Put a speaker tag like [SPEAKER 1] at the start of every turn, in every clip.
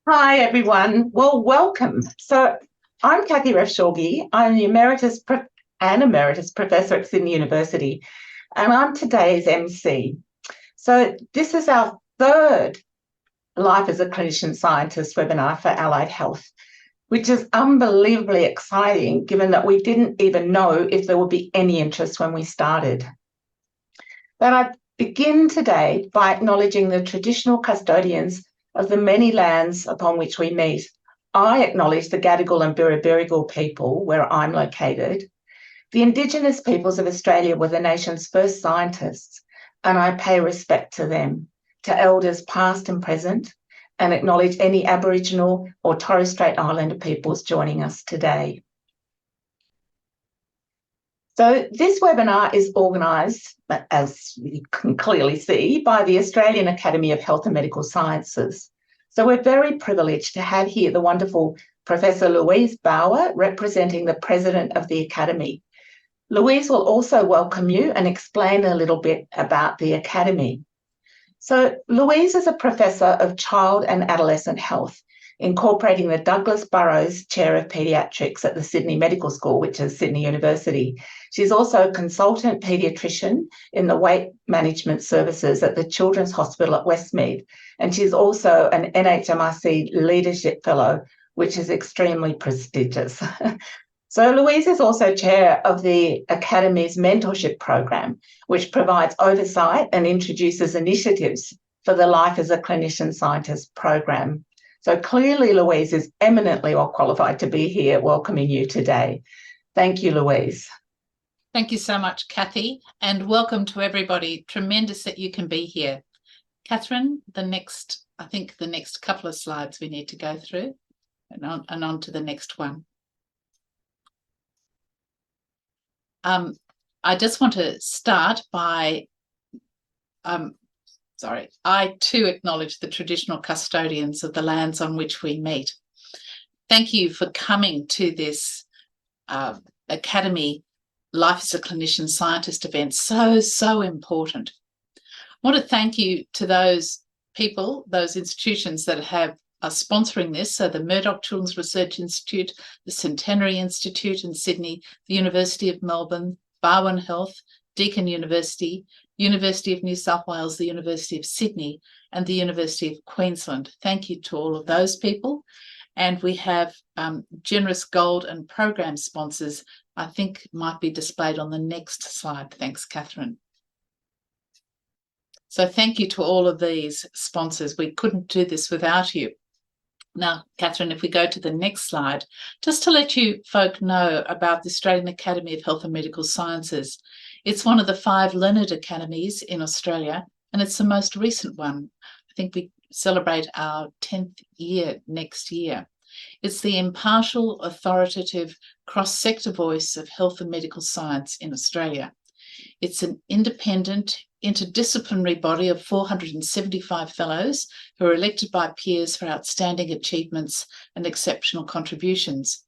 [SPEAKER 1] Hi, everyone. Well, welcome. So I'm Kathy Refshauge. I'm the Emeritus Professor at Sydney University, and I'm today's MC. So this is our third Life as a Clinician-Scientist webinar for allied health, which is unbelievably exciting given that we didn't even know if there would be any interest when we started. But I begin today by acknowledging the traditional custodians of the many lands upon which we meet. I acknowledge the Gadigal and Birribirrigal people, where I'm located. The Indigenous peoples of Australia were the nation's first scientists, and I pay respect to them, to elders past and present, and acknowledge any Aboriginal or Torres Strait Islander peoples joining us today. So this webinar is organised, as you can clearly see, by the Australian Academy of Health and Medical Sciences. So we're very privileged to have here the wonderful Professor Louise Bauer, representing the President of the Academy. Louise will also welcome you and explain a little bit about the Academy. So Louise is a Professor of Child and Adolescent Health, incorporating the Douglas Burrows Chair of Paediatrics at the Sydney Medical School, which is Sydney University. She's also a consultant paediatrician in the weight management services at the Children's Hospital at Westmead. And she's also an NHMRC Leadership Fellow, which is extremely prestigious. So Louise is also chair of the Academy's mentorship program, which provides oversight and introduces initiatives for the Life as a Clinician-Scientist program. So clearly Louise is eminently well qualified to be here welcoming you today. Thank you, Louise.
[SPEAKER 2] Thank you so much, Kathy, and welcome to everybody. Tremendous that you can be here. Catherine, I think the next couple of slides we need to go through and on to the next one. I just want to start by, I too acknowledge the traditional custodians of the lands on which we meet. Thank you for coming to this Academy Life as a Clinician Scientist event, so important. I want to thank you to those people, those institutions that are sponsoring this. So the Murdoch Children's Research Institute, the Centenary Institute in Sydney, the University of Melbourne, Barwon Health, Deakin University, University of New South Wales, the University of Sydney, and the University of Queensland. Thank you to all of those people. And we have generous gold and program sponsors, I think might be displayed on the next slide. Thanks, Catherine. So thank you to all of these sponsors. We couldn't do this without you. Now, Catherine, if we go to the next slide, just to let you folk know about the Australian Academy of Health and Medical Sciences. It's one of the 5 learned academies in Australia, and it's the most recent one. I think we celebrate our 10th year next year. It's the impartial, authoritative, cross-sector voice of health and medical science in Australia. It's an independent, interdisciplinary body of 475 fellows who are elected by peers for outstanding achievements and exceptional contributions.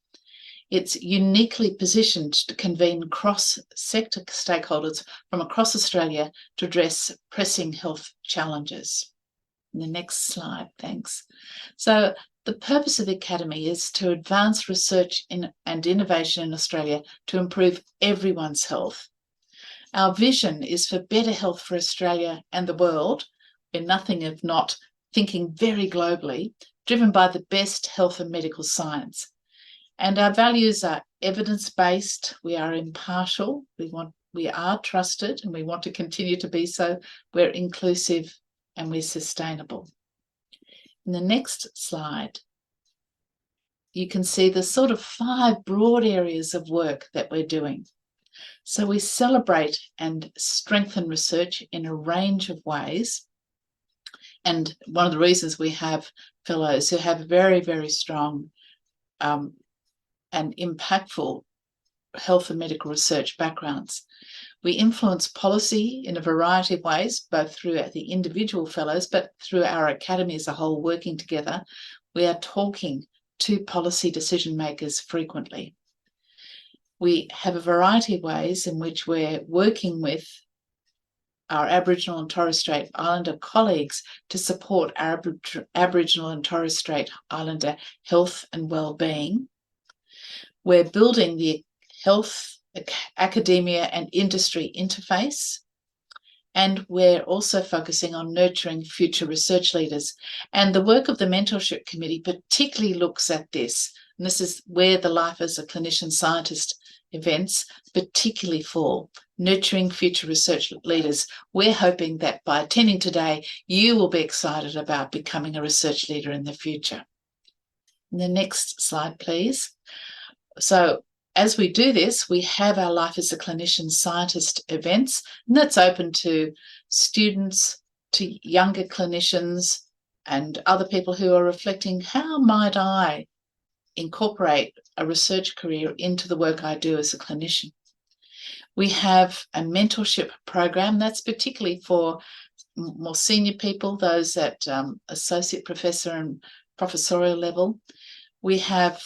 [SPEAKER 2] It's uniquely positioned to convene cross-sector stakeholders from across Australia to address pressing health challenges. The next slide, thanks. So the purpose of the Academy is to advance research and innovation in Australia to improve everyone's health. Our vision is for better health for Australia and the world, where nothing if not thinking very globally, driven by the best health and medical science. And our values are evidence-based, we are impartial, we are trusted, and we want to continue to be so. We're inclusive and we're sustainable. In the next slide, you can see the sort of 5 broad areas of work that we're doing. So we celebrate and strengthen research in a range of ways. And one of the reasons we have fellows who have very, very strong and impactful health and medical research backgrounds. We influence policy in a variety of ways, both through the individual fellows, but through our academy as a whole working together. We are talking to policy decision makers frequently. We have a variety of ways in which we're working with our Aboriginal and Torres Strait Islander colleagues to support Aboriginal and Torres Strait Islander health and well-being. We're building the health, academia and industry interface. And we're also focusing on nurturing future research leaders. And the work of the Mentorship Committee particularly looks at this. And this is where the Life as a Clinician-Scientist events particularly fall, nurturing future research leaders. We're hoping that by attending today, you will be excited about becoming a research leader in the future. The next slide, please. So as we do this, we have our Life as a Clinician-Scientist events, and that's open to students, to younger clinicians, and other people who are reflecting, how might I incorporate a research career into the work I do as a clinician? We have a mentorship program that's particularly for more senior people, those at associate professor and professorial level. We have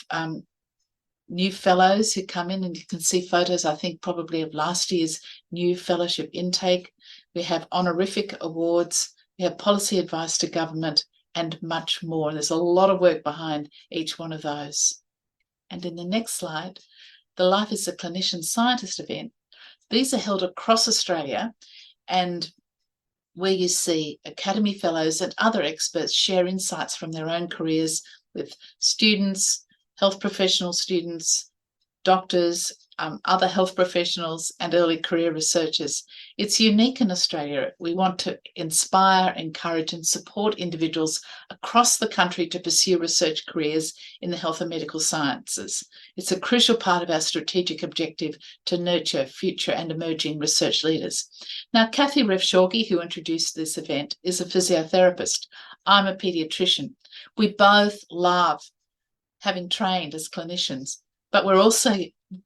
[SPEAKER 2] new fellows who come in, and you can see photos, I think, probably of last year's new fellowship intake. We have honorific awards, we have policy advice to government, and much more. There's a lot of work behind each one of those. And in the next slide, the Life as a Clinician-Scientist event. These are held across Australia, and where you see Academy Fellows and other experts share insights from their own careers with students, health professional students, doctors, other health professionals, and early career researchers. It's unique in Australia. We want to inspire, encourage, and support individuals across the country to pursue research careers in the health and medical sciences. It's a crucial part of our strategic objective to nurture future and emerging research leaders. Now, Kathy Refshauge, who introduced this event, is a physiotherapist. I'm a paediatrician. We both love having trained as clinicians, but we're also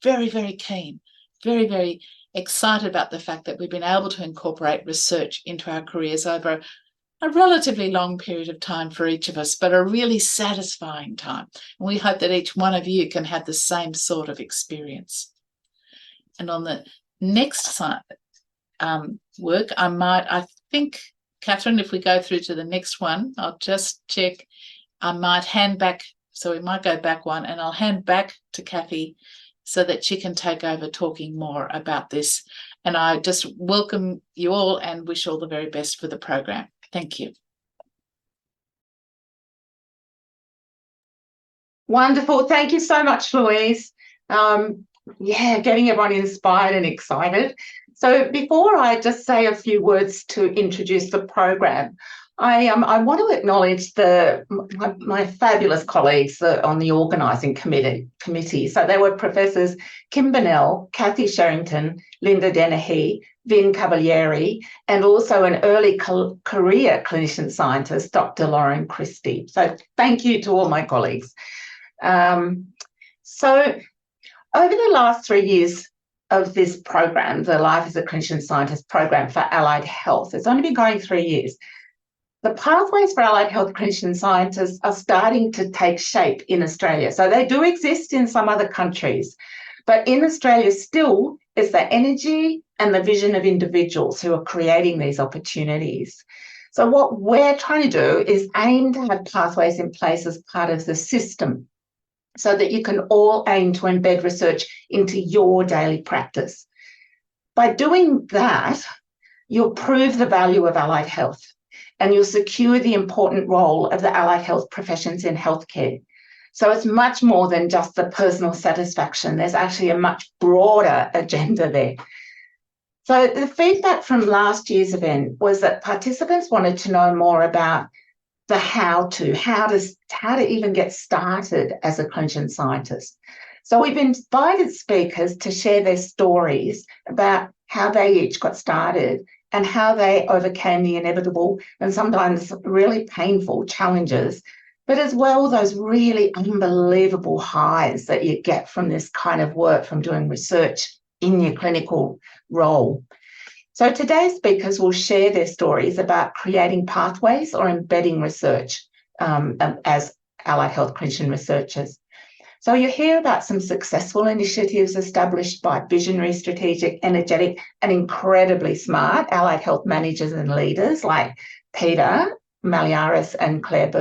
[SPEAKER 2] very, very keen, very, very excited about the fact that we've been able to incorporate research into our careers over a relatively long period of time for each of us, but a really satisfying time. And we hope that each one of you can have the same sort of experience. And on the next slide, work, I think, Catherine, if we go through to the next one, I'll just check. I might hand back, so we might go back one, and I'll hand back to Kathy so that she can take over talking more about this. And I just welcome you all and wish all the very best for the program. Thank you.
[SPEAKER 1] Wonderful. Thank you so much, Louise. Yeah, getting everyone inspired and excited. So before I just say a few words to introduce the program, I want to acknowledge my fabulous colleagues on the organising committee. So there were Professors Kim Bennell, Kathy Sherrington, Linda Dennehy, Vin Cavalieri, and also an early career clinician scientist, Dr. Lauren Christie. So thank you to all my colleagues. So over the last 3 years of this program, the Life as a Clinician Scientist program for allied health, it's only been going 3 years. The pathways for allied health clinician scientists are starting to take shape in Australia. So they do exist in some other countries, but in Australia still is the energy and the vision of individuals who are creating these opportunities. So what we're trying to do is aim to have pathways in place as part of the system so that you can all aim to embed research into your daily practice. By doing that, you'll prove the value of allied health, and you'll secure the important role of the allied health professions in healthcare. So it's much more than just the personal satisfaction. There's actually a much broader agenda there. So the feedback from last year's event was that participants wanted to know more about the how to even get started as a clinician scientist. So we've invited speakers to share their stories about how they each got started and how they overcame the inevitable and sometimes really painful challenges, but as well those really unbelievable highs that you get from this kind of work, from doing research in your clinical role. So today's speakers will share their stories about creating pathways or embedding research as allied health clinician researchers. So you hear about some successful initiatives established by visionary, strategic, energetic, and incredibly smart allied health managers and leaders like Peter Malliaras and Clare.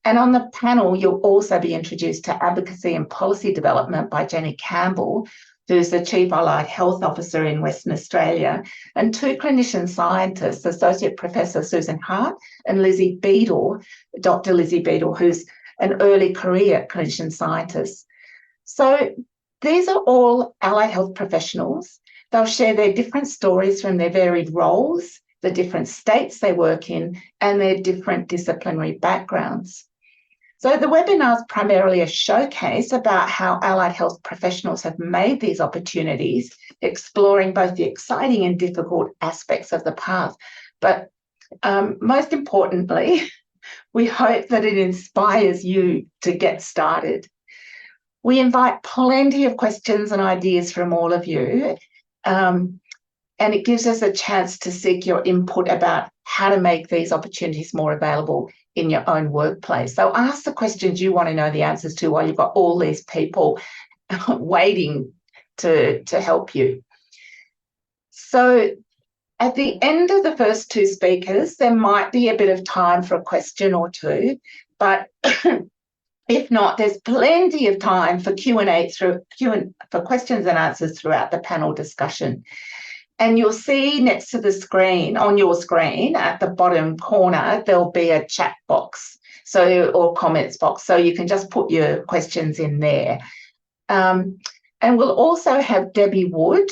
[SPEAKER 1] And on the panel, you'll also be introduced to advocacy and policy development by Jenny Campbell, who's the Chief Allied Health Officer in Western Australia, and two clinician-scientists, Associate Professor Susan Hart and Lizzie Beadle, Dr. Lizzie Beadle, who's an early career clinician-scientist. So these are all allied health professionals. They'll share their different stories from their varied roles, the different states they work in, and their different disciplinary backgrounds. So the webinar is primarily a showcase about how allied health professionals have made these opportunities, exploring both the exciting and difficult aspects of the path. But most importantly, we hope that it inspires you to get started. We invite plenty of questions and ideas from all of you, and it gives us a chance to seek your input about how to make these opportunities more available in your own workplace. So ask the questions you want to know the answers to while you've got all these people waiting to help you. So at the end of the first two speakers, there might be a bit of time for a question or two, but if not, there's plenty of time for Q&A for questions and answers throughout the panel discussion. And you'll see next to the screen, on your screen at the bottom corner, there'll be a chat box, or comments box, so you can just put your questions in there. And we'll also have Debbie Wood,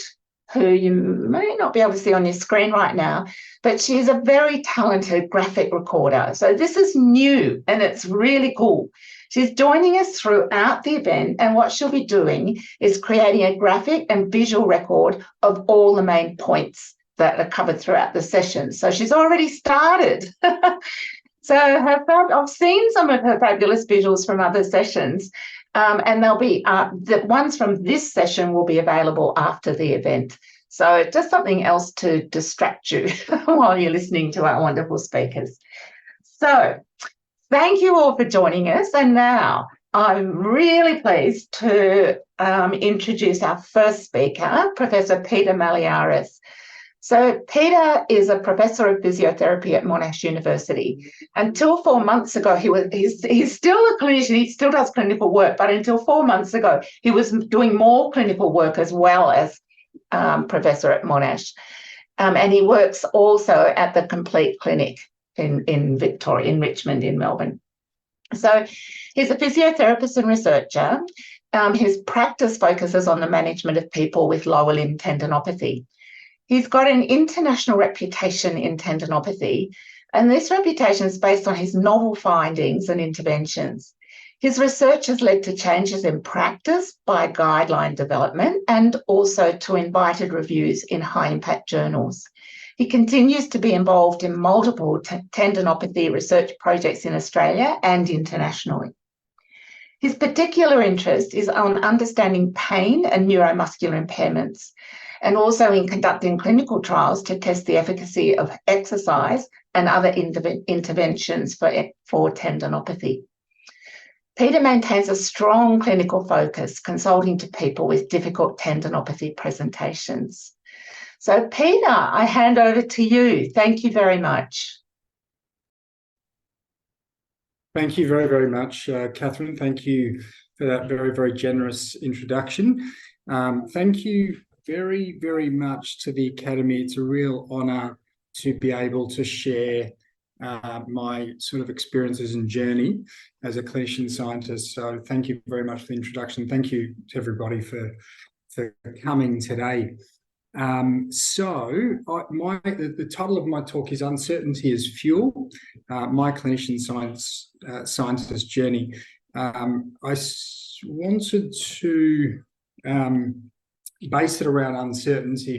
[SPEAKER 1] who you may not be able to see on your screen right now, but she's a very talented graphic recorder. So this is new and it's really cool. She's joining us throughout the event, and what she'll be doing is creating a graphic and visual record of all the main points that are covered throughout the session. So she's already started. So I've seen some of her fabulous visuals from other sessions, and they'll be the ones from this session will be available after the event. So just something else to distract you while you're listening to our wonderful speakers. So thank you all for joining us. And now I'm really pleased to introduce our first speaker, Professor Peter Malliaras. So Peter is a professor of physiotherapy at Monash University. Until 4 months ago, he's still a clinician, he still does clinical work, but until 4 months ago, he was doing more clinical work as well as professor at Monash. And he works also at the Complete Clinic in Victoria, in Richmond, in Melbourne. So he's a physiotherapist and researcher. His practice focuses on the management of people with lower limb tendinopathy. He's got an international reputation in tendinopathy, and this reputation is based on his novel findings and interventions. His research has led to changes in practice by guideline development and also to invited reviews in high-impact journals. He continues to be involved in multiple tendinopathy research projects in Australia and internationally. His particular interest is on understanding pain and neuromuscular impairments, and also in conducting clinical trials to test the efficacy of exercise and other interventions for tendinopathy. Peter maintains a strong clinical focus, consulting to people with difficult tendinopathy presentations. So Peter, I hand over to you. Thank you very much.
[SPEAKER 3] Thank you very, very much, Catherine. Thank you for that very, very generous introduction. Thank you very, very much to the Academy. It's a real honour to be able to share my sort of experiences and journey as a clinician scientist. So thank you very much for the introduction. Thank you to everybody for coming today. The title of my talk is Uncertainty is Fuel, my clinician scientist journey. I wanted to base it around uncertainty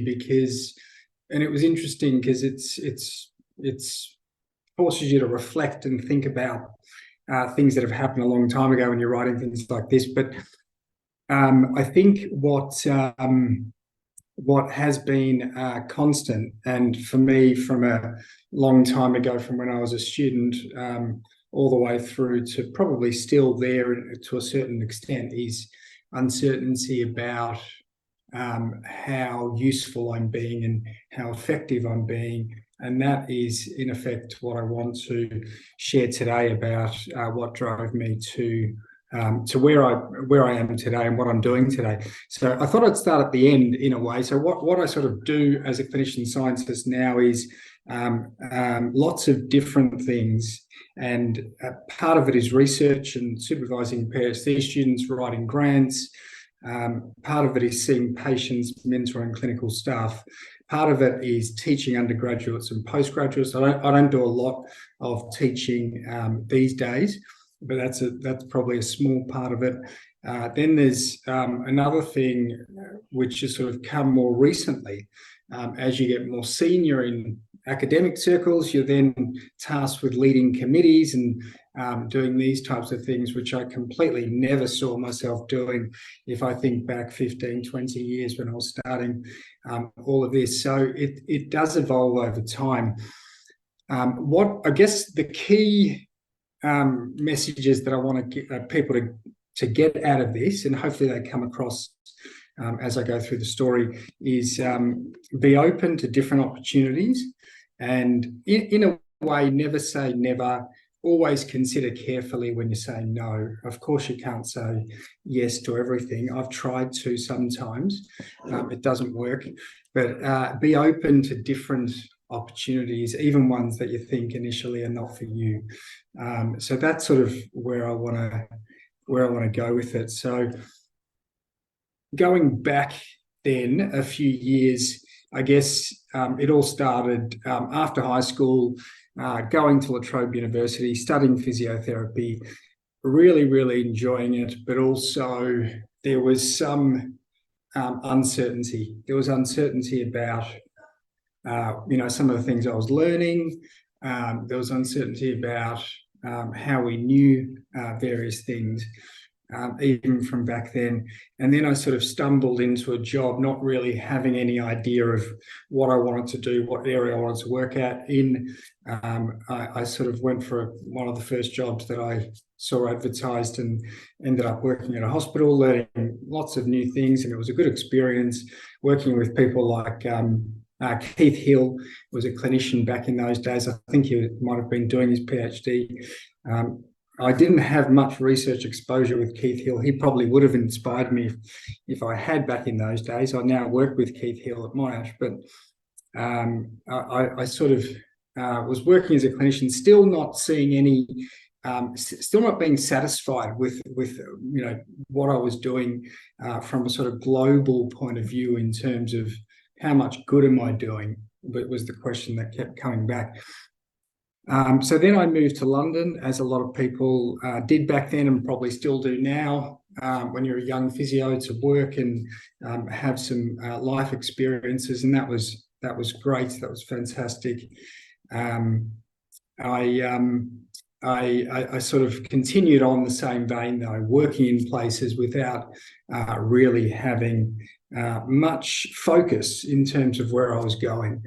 [SPEAKER 3] and it was interesting because it's forces you to reflect and think about things that have happened a long time ago when you're writing things like this. But I think what has been constant, and for me from a long time ago, from when I was a student, all the way through to probably still there to a certain extent, is uncertainty about how useful I'm being and how effective I'm being. And that is, in effect, what I want to share today about what drove me to where I am today and what I'm doing today. So I thought I'd start at the end in a way. So what I sort of do as a clinician scientist now is lots of different things. And part of it is research and supervising PhD students, writing grants. Part of it is seeing patients, mentoring clinical staff. Part of it is teaching undergraduates and postgraduates. I don't do a lot of teaching these days, but that's probably a small part of it. Then there's another thing which has sort of come more recently. As you get more senior in academic circles, you're then tasked with leading committees and doing these types of things, which I completely never saw myself doing if I think back 15, 20 years when I was starting all of this. So it does evolve over time. What I guess the key messages that I want to get people to get out of this, and hopefully they come across as I go through the story, is be open to different opportunities, and in a way, never say never. Always consider carefully when you're saying no. Of course, you can't say yes to everything. I've tried to sometimes. It doesn't work. But be open to different opportunities, even ones that you think initially are not for you. So that's sort of where I want to go with it. So going back then a few years, I guess it all started after high school. Going to La Trobe University, studying physiotherapy, really, really enjoying it, but also there was some uncertainty. There was uncertainty about, some of the things I was learning. There was uncertainty about how we knew various things, even from back then. And then I sort of stumbled into a job, not really having any idea of what I wanted to do, what area I wanted to work at in. I sort of went for one of the first jobs that I saw advertised and ended up working at a hospital, learning lots of new things. And it was a good experience working with people like Keith Hill was a clinician back in those days. I think he might have been doing his PhD. I didn't have much research exposure with Keith Hill. He probably would have inspired me if I had back in those days. I now work with Keith Hill at Monash, but I sort of was working as a clinician, still not seeing any, still not being satisfied with what I was doing from a sort of global point of view in terms of how much good am I doing, but was the question that kept coming back. So then I moved to London, as a lot of people did back then and probably still do now, when you're a young physio, to work and have some life experiences, and that was great. That was fantastic. I sort of continued on the same vein, though, working in places without really having much focus in terms of where I was going.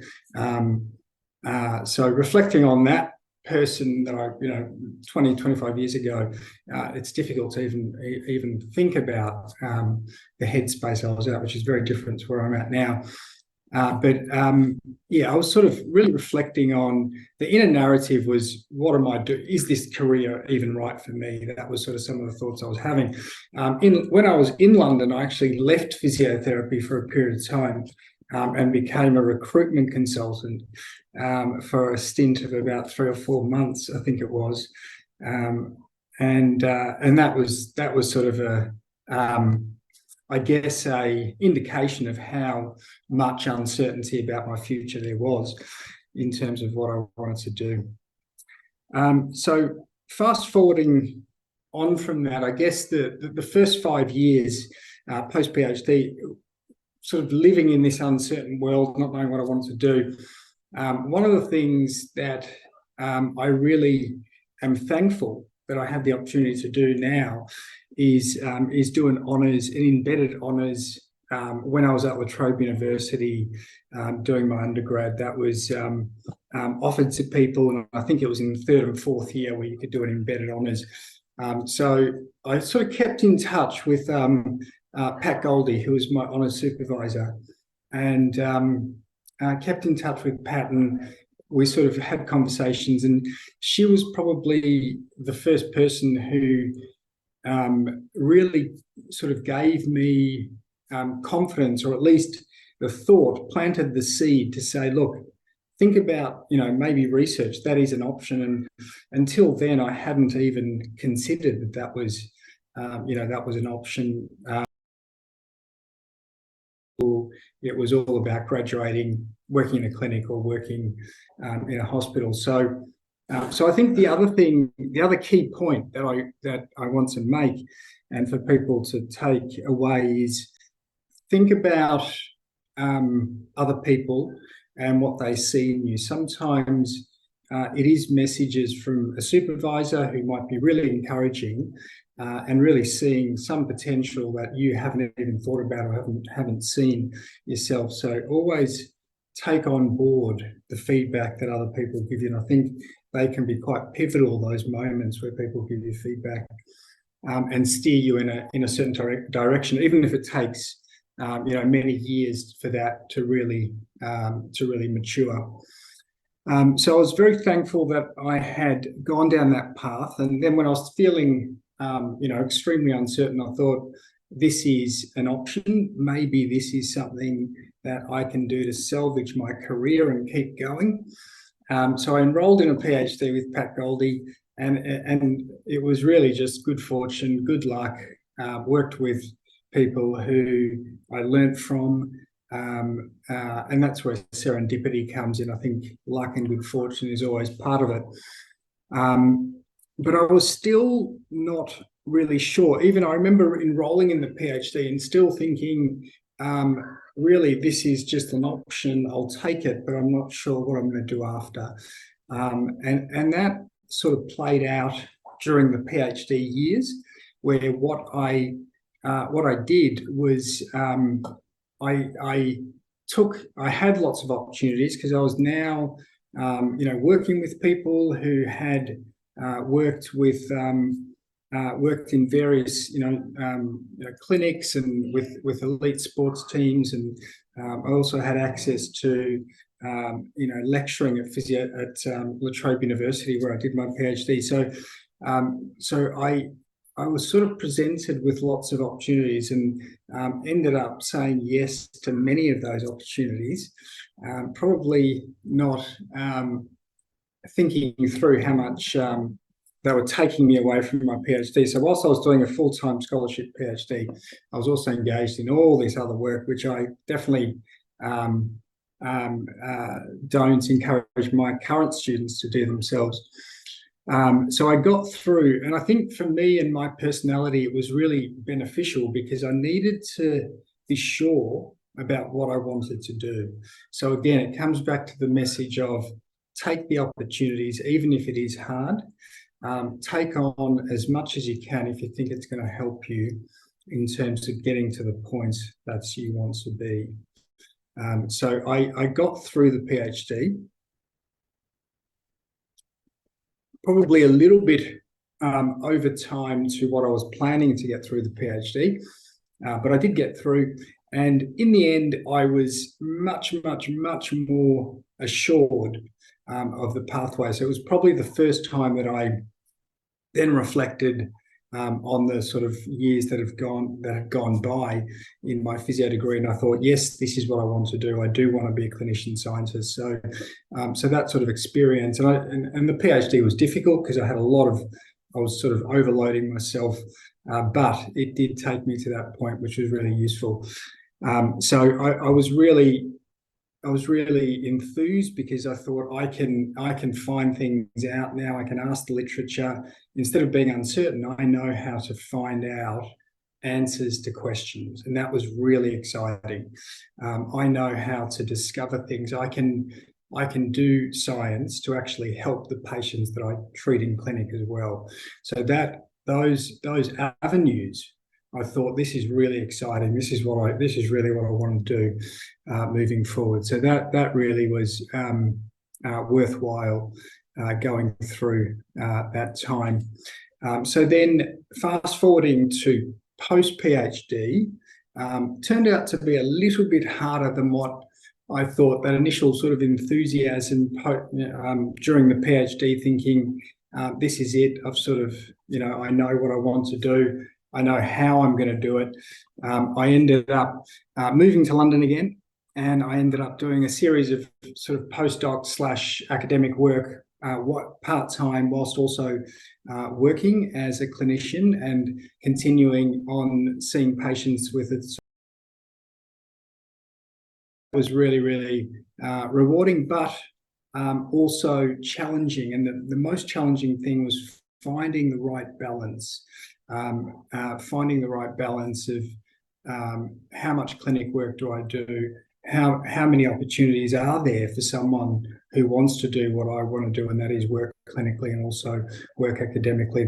[SPEAKER 3] So reflecting on that person that I, 20, 25 years ago, it's difficult to even think about the headspace I was at, which is very different to where I'm at now. I was sort of really reflecting on the inner narrative was, what am I doing? Is this career even right for me? That was sort of some of the thoughts I was having. When I was in London, I actually left physiotherapy for a period of time and became a recruitment consultant for a stint of about 3 or 4 months, I think it was. And that was sort of a indication of how much uncertainty about my future there was in terms of what I wanted to do. So fast forwarding on from that, I guess the first 5 years post PhD, sort of living in this uncertain world, not knowing what I wanted to do. One of the things that I really am thankful that I have the opportunity to do now is do an embedded honours. When I was at La Trobe University doing my undergrad, that was offered to people, and I think it was in the third and fourth year where you could do an embedded honours. So I sort of kept in touch with Pat Goldie, who was my honours supervisor, and kept in touch with Pat, and we sort of had conversations, and she was probably the first person who really sort of gave me confidence, or at least the thought, planted the seed to say, look, think about, maybe research, that is an option. And until then, I hadn't even considered that was, that was an option. It was all about graduating, working in a clinic or working in a hospital. So I think the other key point that I want to make, and for people to take away, is think about other people and what they see in you. Sometimes it is messages from a supervisor who might be really encouraging and really seeing some potential that you haven't even thought about or haven't seen yourself. So always take on board the feedback that other people give you. And I think they can be quite pivotal, those moments where people give you feedback and steer you in a certain direction, even if it takes many years for that to really mature. So I was very thankful that I had gone down that path. And then when I was feeling extremely uncertain, I thought, this is an option. Maybe this is something that I can do to salvage my career and keep going. So I enrolled in a PhD with Pat Goldie, and it was really just good fortune, good luck. Worked with people who I learnt from, and that's where serendipity comes in. I think luck and good fortune is always part of it. But I was still not really sure. Even I remember enrolling in the PhD and still thinking, really, this is just an option. I'll take it, but I'm not sure what I'm going to do after. And that sort of played out during the PhD years, where what I did was I had lots of opportunities, because I was now working with people who had worked in various clinics and with elite sports teams, and I also had access to lecturing at La Trobe University, where I did my PhD. So I was sort of presented with lots of opportunities, and ended up saying yes to many of those opportunities, probably not thinking through how much they were taking me away from my PhD. So whilst I was doing a full-time scholarship PhD, I was also engaged in all this other work, which I definitely don't encourage my current students to do themselves. So I got through, and I think for me and my personality, it was really beneficial, because I needed to be sure about what I wanted to do. So again, it comes back to the message of take the opportunities, even if it is hard. Take on as much as you can if you think it's going to help you in terms of getting to the point that you want to be. So I got through the PhD, probably a little bit over time to what I was planning to get through the PhD, but I did get through. And in the end, I was much, much, much more assured of the pathway. So it was probably the first time that I then reflected on the sort of years that have gone by in my physio degree, and I thought, yes, this is what I want to do. I do want to be a clinician-scientist. So that sort of experience, and the PhD was difficult because I was sort of overloading myself, but it did take me to that point, which was really useful. So I was really enthused, because I thought I can find things out now. I can ask the literature. Instead of being uncertain, I know how to find out answers to questions, and that was really exciting. I know how to discover things. I can do science to actually help the patients that I treat in clinic as well. So that those avenues, I thought, this is really exciting. This is really what I want to do moving forward. So that really was worthwhile going through that time. So then fast forwarding to post-PhD, turned out to be a little bit harder than what I thought. That initial sort of enthusiasm during the PhD, thinking, this is it. I've sort of, I know what I want to do. I know how I'm going to do it. I ended up moving to London again, and I ended up doing a series of sort of postdoc / academic work, part-time, whilst also working as a clinician and continuing on seeing patients with it. It was really, really rewarding, but also challenging. And the most challenging thing was finding the right balance, finding the right balance of how much clinic work do I do, how many opportunities are there for someone who wants to do what I want to do, and that is work clinically and also work academically.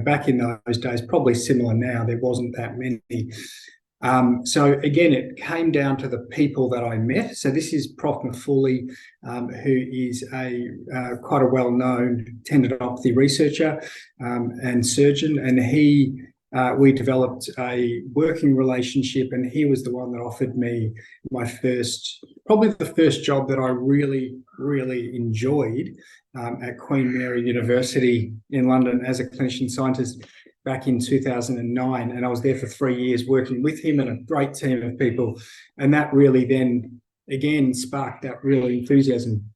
[SPEAKER 3] Back in those days, probably similar now, there wasn't that many. So again, it came down to the people that I met. So this is Prof. Mafuli, who is quite a well-known tendinopathy researcher and surgeon, and we developed a working relationship, and he was the one that offered me probably the first job that I really, really enjoyed at Queen Mary University in London as a clinician-scientist back in 2009. And I was there for 3 years working with him and a great team of people. And that really then, again, sparked that real enthusiasm.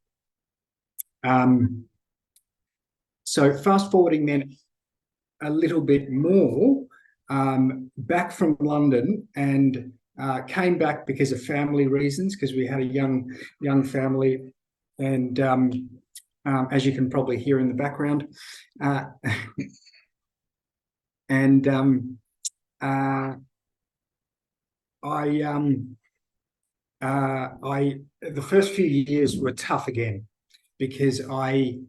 [SPEAKER 3] So fast forwarding then a little bit more, back from London, and came back because of family reasons, because we had a young family, and as you can probably hear in the background, and the first few years were tough again, because I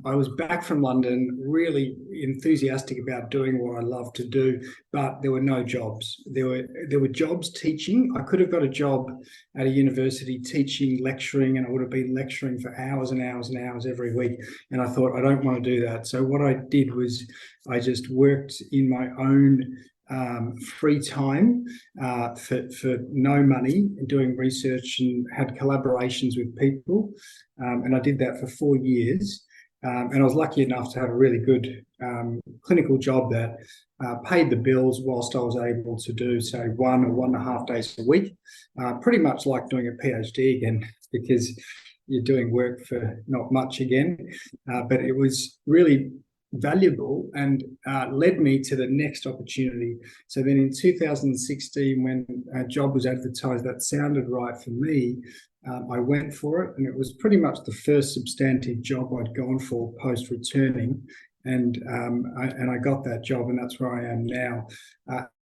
[SPEAKER 3] was back from London, really enthusiastic about doing what I love to do, but there were no jobs. There were jobs teaching. I could have got a job at a university teaching, lecturing, and I would have been lecturing for hours and hours and hours every week. And I thought, I don't want to do that. So what I did was I just worked in my own free time for no money, doing research, and had collaborations with people. And I did that for 4 years. And I was lucky enough to have a really good clinical job that paid the bills whilst I was able to do, say, 1 or 1.5 days a week. Pretty much like doing a PhD again, because you're doing work for not much again. But it was really valuable and led me to the next opportunity. So then in 2016, when a job was advertised that sounded right for me, I went for it, and it was pretty much the first substantive job I'd gone for post returning, and I got that job, and that's where I am now.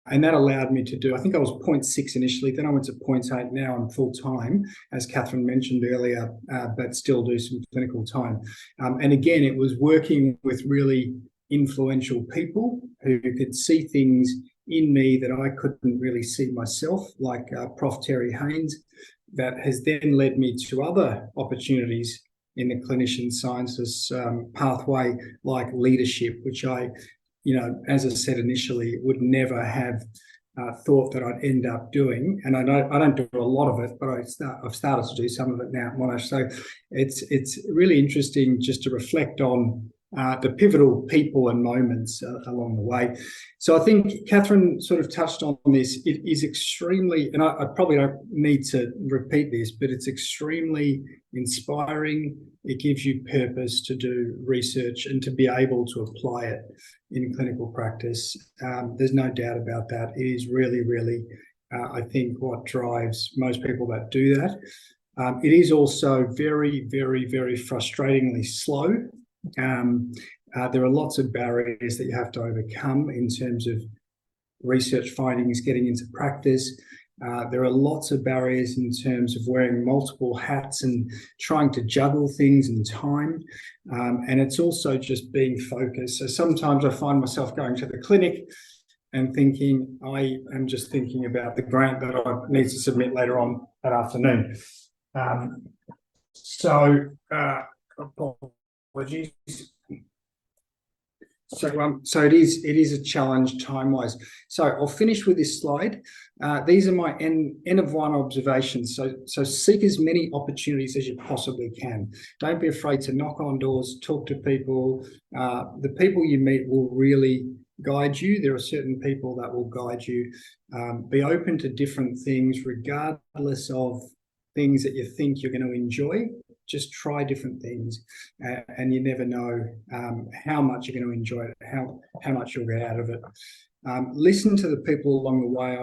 [SPEAKER 3] And that allowed me to do, I think I was 0.6 initially, then I went to 0.8. Now I'm full time, as Catherine mentioned earlier, but still do some clinical time. And again, it was working with really influential people who could see things in me that I couldn't really see myself, like Prof. Terry Haynes, that has then led me to other opportunities in the clinician-scientist pathway, like leadership, which I, as I said initially, would never have thought that I'd end up doing. And I don't do a lot of it, but I've started to do some of it now at Monash. So it's really interesting just to reflect on the pivotal people and moments along the way. So I think Catherine sort of touched on this. It is extremely, and I probably don't need to repeat this, but it's extremely inspiring. It gives you purpose to do research and to be able to apply it in clinical practice. There's no doubt about that. It is really, really, I think, what drives most people that do that. It is also very, very, very frustratingly slow. There are lots of barriers that you have to overcome in terms of research findings getting into practice. There are lots of barriers in terms of wearing multiple hats and trying to juggle things in time. And it's also just being focused. So sometimes I find myself going to the clinic and thinking, I am just thinking about the grant that I need to submit later on that afternoon. So, apologies. So it is a challenge time-wise. So I'll finish with this slide. These are my N of 1 observations. So seek as many opportunities as you possibly can. Don't be afraid to knock on doors, talk to people. The people you meet will really guide you. There are certain people that will guide you. Be open to different things, regardless of things that you think you're going to enjoy. Just try different things, and you never know how much you're going to enjoy it, how much you'll get out of it. Listen to the people along the way.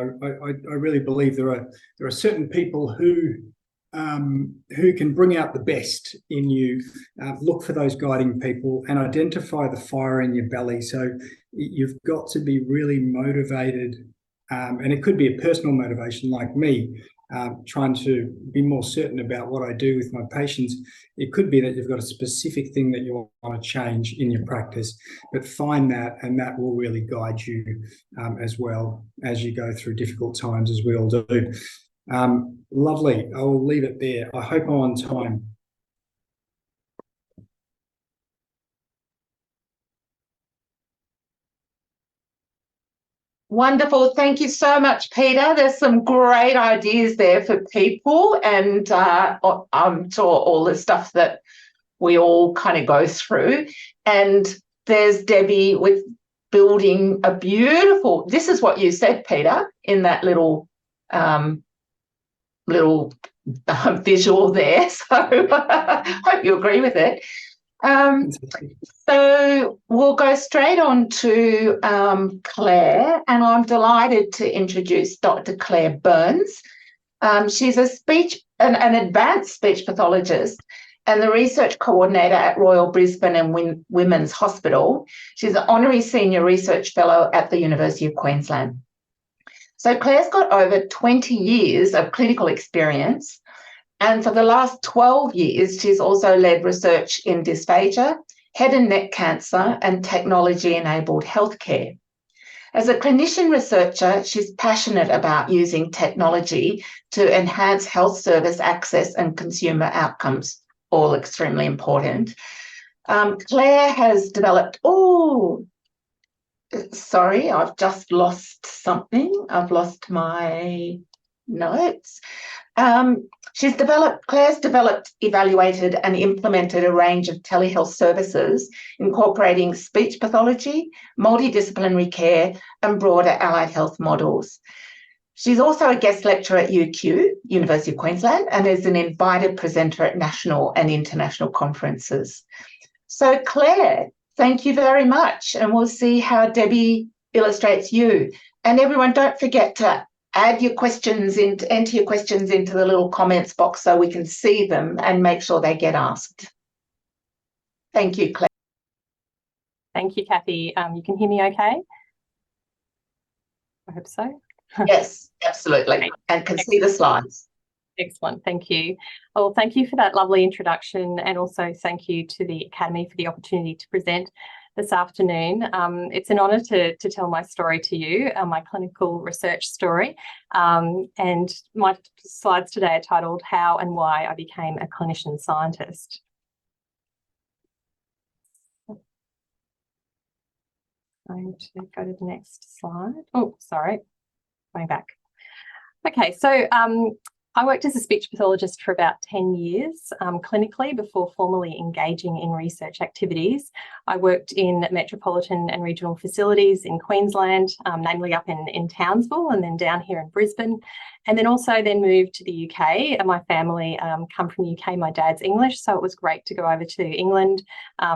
[SPEAKER 3] I really believe there are certain people who can bring out the best in you. Look for those guiding people and identify the fire in your belly. So you've got to be really motivated, and it could be a personal motivation like me. Trying to be more certain about what I do with my patients. It could be that you've got a specific thing that you want to change in your practice, but find that, and that will really guide you as well as you go through difficult times, as we all do. Lovely. I will leave it there. I hope I'm on time.
[SPEAKER 1] Wonderful. Thank you so much, Peter. There's some great ideas there for people, and I'm sure all the stuff that we all kind of go through. And there's Debbie with building a beautiful, this is what you said, Peter, in that little visual there. So hope you agree with it. So we'll go straight on to Clare, and I'm delighted to introduce Dr. Clare Burns. She's an advanced speech pathologist and the research coordinator at Royal Brisbane and Women's Hospital. She's an honorary senior research fellow at the University of Queensland. So Clare's got over 20 years of clinical experience, and for the last 12 years, she's also led research in dysphagia, head and neck cancer, and technology-enabled healthcare. As a clinician researcher, she's passionate about using technology to enhance health service access and consumer outcomes, all extremely important. Clare has developed, sorry, I've just lost something. I've lost my notes. Clare's developed, evaluated and implemented a range of telehealth services incorporating speech pathology, multidisciplinary care and broader allied health models. She's also a guest lecturer at UQ, University of Queensland, and is an invited presenter at national and international conferences. So Clare, thank you very much, and we'll see how Debbie illustrates you. And everyone, don't forget to enter your questions into the little comments box so we can see them and make sure they get asked. Thank you, Clare.
[SPEAKER 4] Thank you, Kathy. You can hear me okay? I hope so.
[SPEAKER 1] Yes, absolutely. Great. And can see the slides.
[SPEAKER 4] Excellent, thank you. Well, thank you for that lovely introduction, and also thank you to the Academy for the opportunity to present this afternoon. It's an honour to tell my story to you, my clinical research story, and my slides today are titled How and Why I Became a Clinician-Scientist. I'm going to go to the next slide. Oh, sorry, going back. Okay, so I worked as a speech pathologist for about 10 years clinically before formally engaging in research activities. I worked in metropolitan and regional facilities in Queensland, namely up in Townsville and then down here in Brisbane, and then also moved to the UK. And my family come from the UK. My dad's English, so it was great to go over to England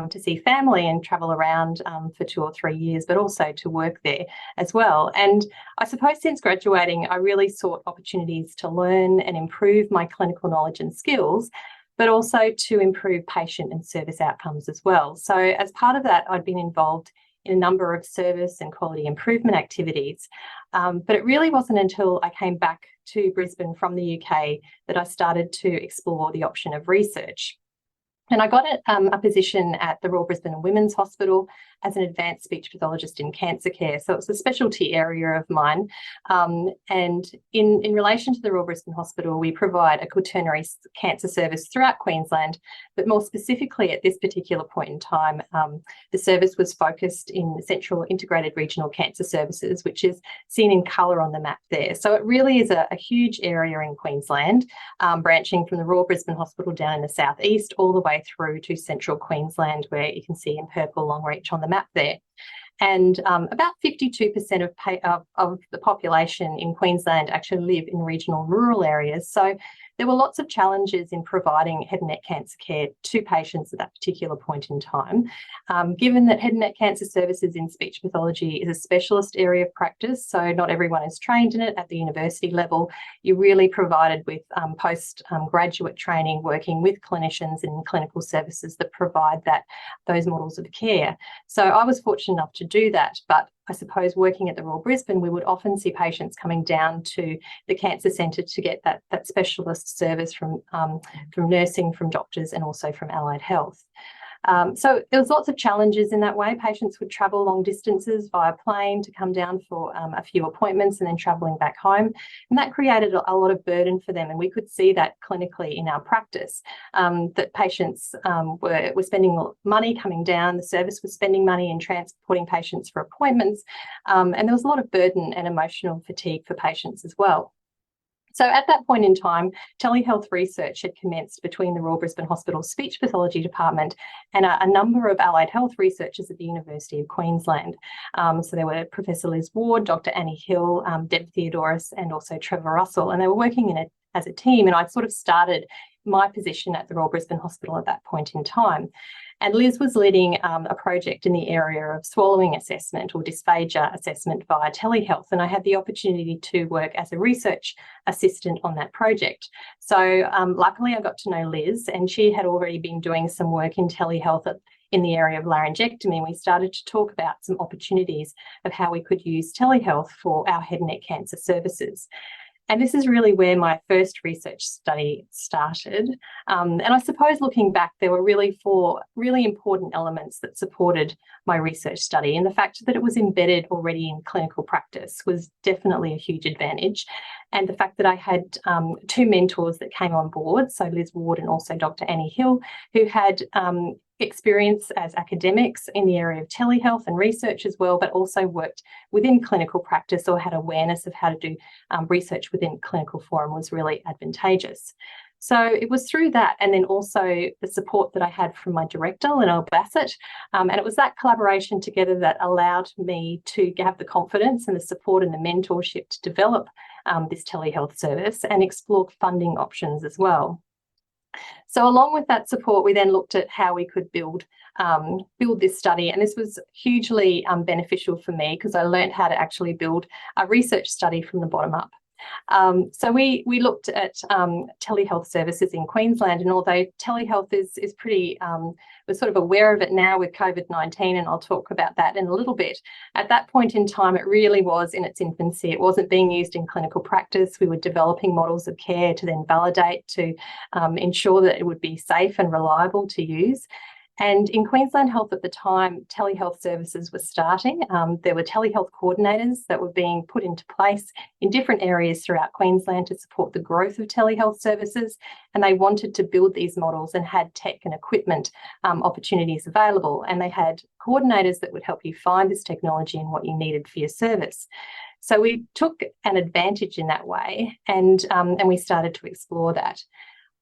[SPEAKER 4] to see family and travel around for 2 or 3 years, but also to work there as well. And I suppose since graduating, I really sought opportunities to learn and improve my clinical knowledge and skills, but also to improve patient and service outcomes as well. So as part of that, I'd been involved in a number of service and quality improvement activities. But it really wasn't until I came back to Brisbane from the UK that I started to explore the option of research. And I got a position at the Royal Brisbane Women's Hospital as an advanced speech pathologist in cancer care. So it's a specialty area of mine. And in relation to the Royal Brisbane Hospital, we provide a quaternary cancer service throughout Queensland, but more specifically at this particular point in time, the service was focused in the Central Integrated Regional Cancer Services, which is seen in colour on the map there. So it really is a huge area in Queensland, branching from the Royal Brisbane Hospital down in the southeast all the way through to central Queensland, where you can see in purple Longreach on the map there. And about 52% of the population in Queensland actually live in regional rural areas. So there were lots of challenges in providing head and neck cancer care to patients at that particular point in time. Given that head and neck cancer services in speech pathology is a specialist area of practice, so not everyone is trained in it at the university level, you're really provided with postgraduate training, working with clinicians in clinical services that provide those models of care. So I was fortunate enough to do that, but I suppose working at the Royal Brisbane, we would often see patients coming down to the cancer centre to get that specialist service from nursing, from doctors, and also from allied health. So there was lots of challenges in that way. Patients would travel long distances via plane to come down for a few appointments and then travelling back home. And that created a lot of burden for them. And we could see that clinically in our practice, that patients were spending money coming down. The service was spending money in transporting patients for appointments. And there was a lot of burden and emotional fatigue for patients as well. So at that point in time, telehealth research had commenced between the Royal Brisbane Hospital Speech Pathology Department and a number of allied health researchers at the University of Queensland. So there were Professor Liz Ward, Dr. Annie Hill, Deb Theodoris, and also Trevor Russell, and they were working in it as a team. And I'd sort of started my position at the Royal Brisbane Hospital at that point in time. And Liz was leading a project in the area of swallowing assessment or dysphagia assessment via telehealth. And I had the opportunity to work as a research assistant on that project. So luckily I got to know Liz, and she had already been doing some work in telehealth in the area of laryngectomy. And we started to talk about some opportunities of how we could use telehealth for our head and neck cancer services. And this is really where my first research study started. And I suppose looking back, there were really 4 really important elements that supported my research study. And the fact that it was embedded already in clinical practice was definitely a huge advantage. And the fact that I had 2 mentors that came on board, so Liz Ward and also Dr. Annie Hill, who had experience as academics in the area of telehealth and research as well, but also worked within clinical practice or had awareness of how to do research within clinical forum was really advantageous. So it was through that, and then also the support that I had from my director, Lynelle Bassett, and it was that collaboration together that allowed me to have the confidence and the support and the mentorship to develop this telehealth service and explore funding options as well. So along with that support, we then looked at how we could build this study. And this was hugely beneficial for me because I learned how to actually build a research study from the bottom up. So we looked at telehealth services in Queensland, and although telehealth is pretty, we're sort of aware of it now with COVID-19, and I'll talk about that in a little bit. At that point in time, it really was in its infancy. It wasn't being used in clinical practice. We were developing models of care to then validate to ensure that it would be safe and reliable to use. And in Queensland Health at the time, telehealth services were starting. There were telehealth coordinators that were being put into place in different areas throughout Queensland to support the growth of telehealth services. And they wanted to build these models and had tech and equipment opportunities available. And they had coordinators that would help you find this technology and what you needed for your service. So we took an advantage in that way, and we started to explore that.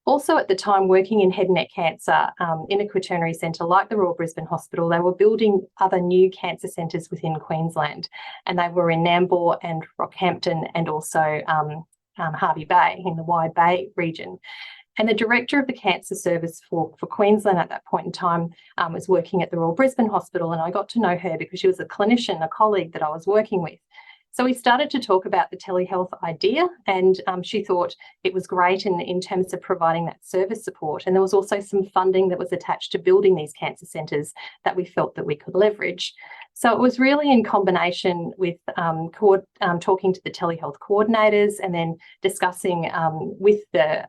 [SPEAKER 4] Also at the time, working in head and neck cancer in a quaternary centre like the Royal Brisbane Hospital, they were building other new cancer centres within Queensland, and they were in Nambour and Rockhampton and also Hervey Bay in the Wide Bay region. And the director of the cancer service for Queensland at that point in time was working at the Royal Brisbane Hospital, and I got to know her because she was a clinician, a colleague that I was working with. So we started to talk about the telehealth idea, and she thought it was great in terms of providing that service support. And there was also some funding that was attached to building these cancer centres that we felt that we could leverage. So it was really in combination with talking to the telehealth coordinators and then discussing with the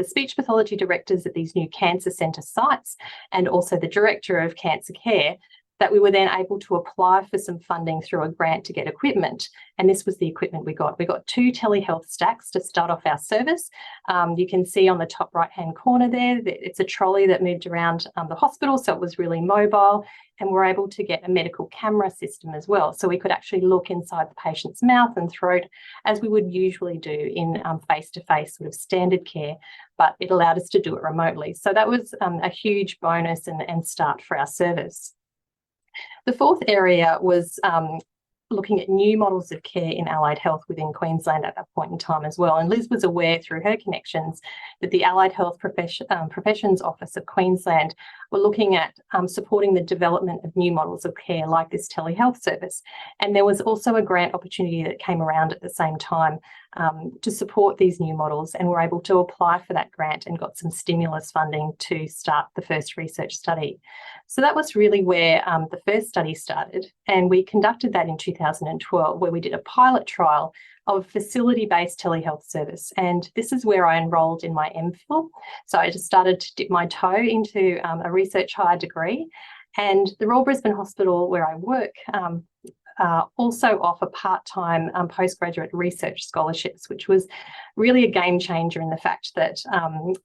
[SPEAKER 4] speech pathology directors at these new cancer centre sites and also the director of cancer care, that we were then able to apply for some funding through a grant to get equipment. And this was the equipment we got. We got 2 telehealth stacks to start off our service. You can see on the top right-hand corner there, that it's a trolley that moved around the hospital, so it was really mobile. And we're able to get a medical camera system as well. So we could actually look inside the patient's mouth and throat as we would usually do in face-to-face sort of standard care, but it allowed us to do it remotely. So that was a huge bonus and start for our service. The fourth area was looking at new models of care in allied health within Queensland at that point in time as well. And Liz was aware through her connections that the Allied Health Professions Office of Queensland were looking at supporting the development of new models of care like this telehealth service. And there was also a grant opportunity that came around at the same time to support these new models, and we're able to apply for that grant and got some stimulus funding to start the first research study. So that was really where the first study started, and we conducted that in 2012, where we did a pilot trial of facility-based telehealth service. And this is where I enrolled in my MPhil. So I just started to dip my toe into a research higher degree. And the Royal Brisbane Hospital, where I work, also offer part-time postgraduate research scholarships, which was really a game changer in the fact that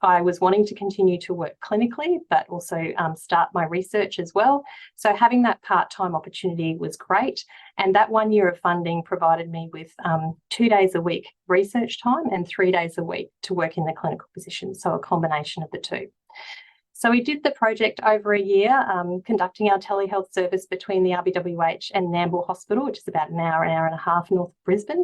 [SPEAKER 4] I was wanting to continue to work clinically, but also start my research as well. So having that part-time opportunity was great. And that 1 year of funding provided me with 2 days a week research time and 3 days a week to work in the clinical position. So a combination of the two. So we did the project over a year, conducting our telehealth service between the RBWH and Nambour Hospital, which is about an hour and a half north of Brisbane.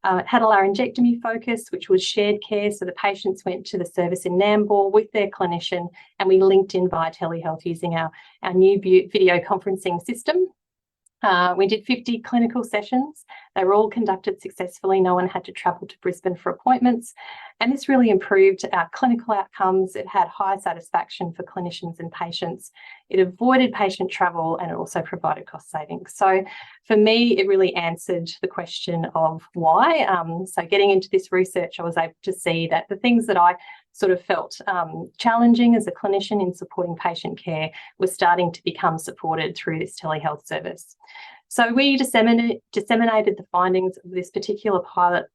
[SPEAKER 4] It had a laryngectomy focus, which was shared care. So the patients went to the service in Nambour with their clinician, and we linked in via telehealth using our new video conferencing system. We did 50 clinical sessions. They were all conducted successfully. No one had to travel to Brisbane for appointments. And this really improved our clinical outcomes. It had high satisfaction for clinicians and patients. It avoided patient travel, and it also provided cost savings. So for me, it really answered the question of why. So getting into this research, I was able to see that the things that I sort of felt challenging as a clinician in supporting patient care was starting to become supported through this telehealth service. So we disseminated the findings of this particular pilot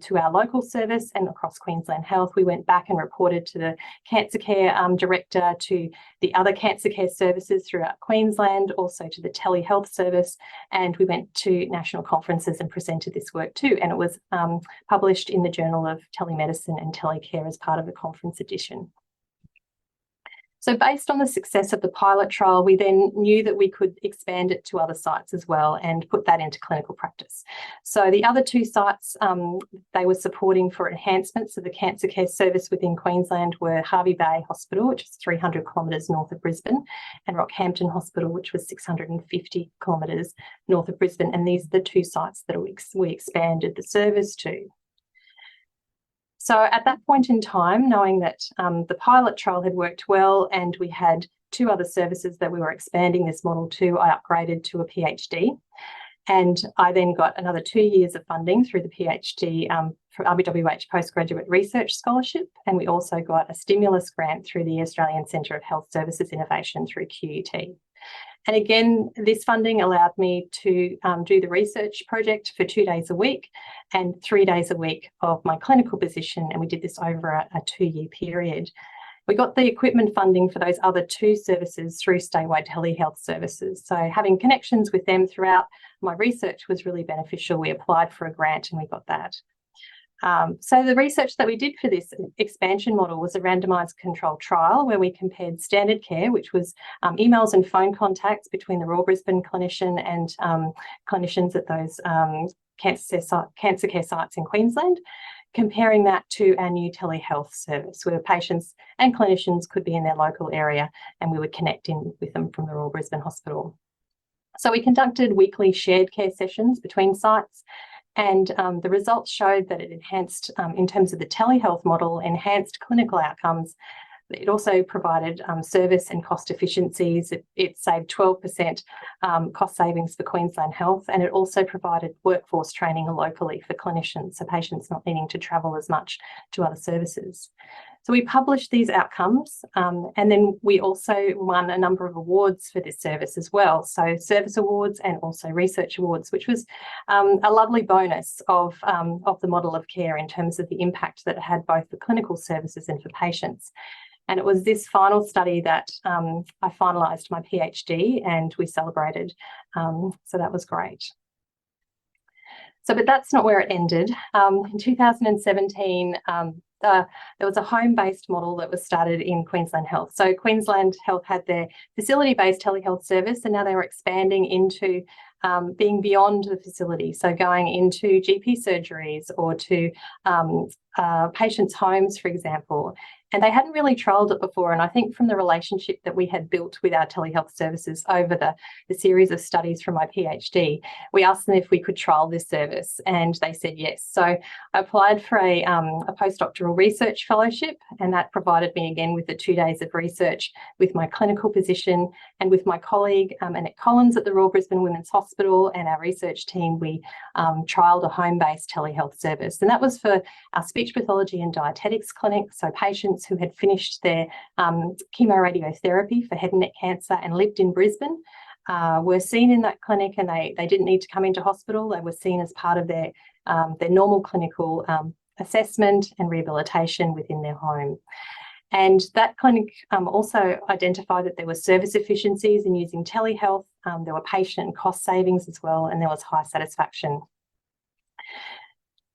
[SPEAKER 4] to our local service and across Queensland Health. We went back and reported to the cancer care director, to the other cancer care services throughout Queensland, also to the telehealth service, and we went to national conferences and presented this work too. And it was published in the Journal of Telemedicine and Telecare as part of the conference edition. So based on the success of the pilot trial, we then knew that we could expand it to other sites as well and put that into clinical practice. So the other 2 sites they were supporting for enhancements of the cancer care service within Queensland were Hervey Bay Hospital, which is 300 kilometres north of Brisbane, and Rockhampton Hospital, which was 650 kilometres north of Brisbane. And these are the 2 sites that we expanded the service to. So at that point in time, knowing that the pilot trial had worked well and we had 2 other services that we were expanding this model to, I upgraded to a PhD. And I then got another 2 years of funding through the PhD for RBWH Postgraduate Research Scholarship. And we also got a stimulus grant through the Australian Centre of Health Services Innovation through QUT. And again, this funding allowed me to do the research project for 2 days a week and 3 days a week of my clinical position. And we did this over a 2-year period. We got the equipment funding for those other 2 services through statewide telehealth services. So having connections with them throughout my research was really beneficial. We applied for a grant and we got that. So the research that we did for this expansion model was a randomised controlled trial where we compared standard care, which was emails and phone contacts between the Royal Brisbane clinician and clinicians at those cancer care sites in Queensland, comparing that to our new telehealth service where patients and clinicians could be in their local area and we would connect in with them from the Royal Brisbane Hospital. So we conducted weekly shared care sessions between sites. And the results showed that it enhanced, in terms of the telehealth model, enhanced clinical outcomes. It also provided service and cost efficiencies. It saved 12% cost savings for Queensland Health, and it also provided workforce training locally for clinicians, so patients not needing to travel as much to other services. So we published these outcomes, and then we also won a number of awards for this service as well. So service awards and also research awards, which was a lovely bonus of the model of care in terms of the impact that it had both for clinical services and for patients. And it was this final study that I finalised my PhD and we celebrated. So that was great. So, but that's not where it ended. In 2017, there was a home-based model that was started in Queensland Health. So Queensland Health had their facility-based telehealth service, and now they were expanding into being beyond the facility. So going into GP surgeries or to patients' homes, for example. And they hadn't really trialled it before. And I think from the relationship that we had built with our telehealth services over the series of studies from my PhD, we asked them if we could trial this service, and they said yes. So I applied for a postdoctoral research fellowship, and that provided me again with the 2 days of research with my clinical position and with my colleague Annette Collins at the Royal Brisbane Women's Hospital and our research team. We trialled a home-based telehealth service, and that was for our speech pathology and dietetics clinic, so patients who had finished their chemoradiotherapy for head and neck cancer and lived in Brisbane were seen in that clinic, and they didn't need to come into hospital. They were seen as part of their normal clinical assessment and rehabilitation within their home. And that clinic also identified that there were service efficiencies in using telehealth, there were patient and cost savings as well, and there was high satisfaction.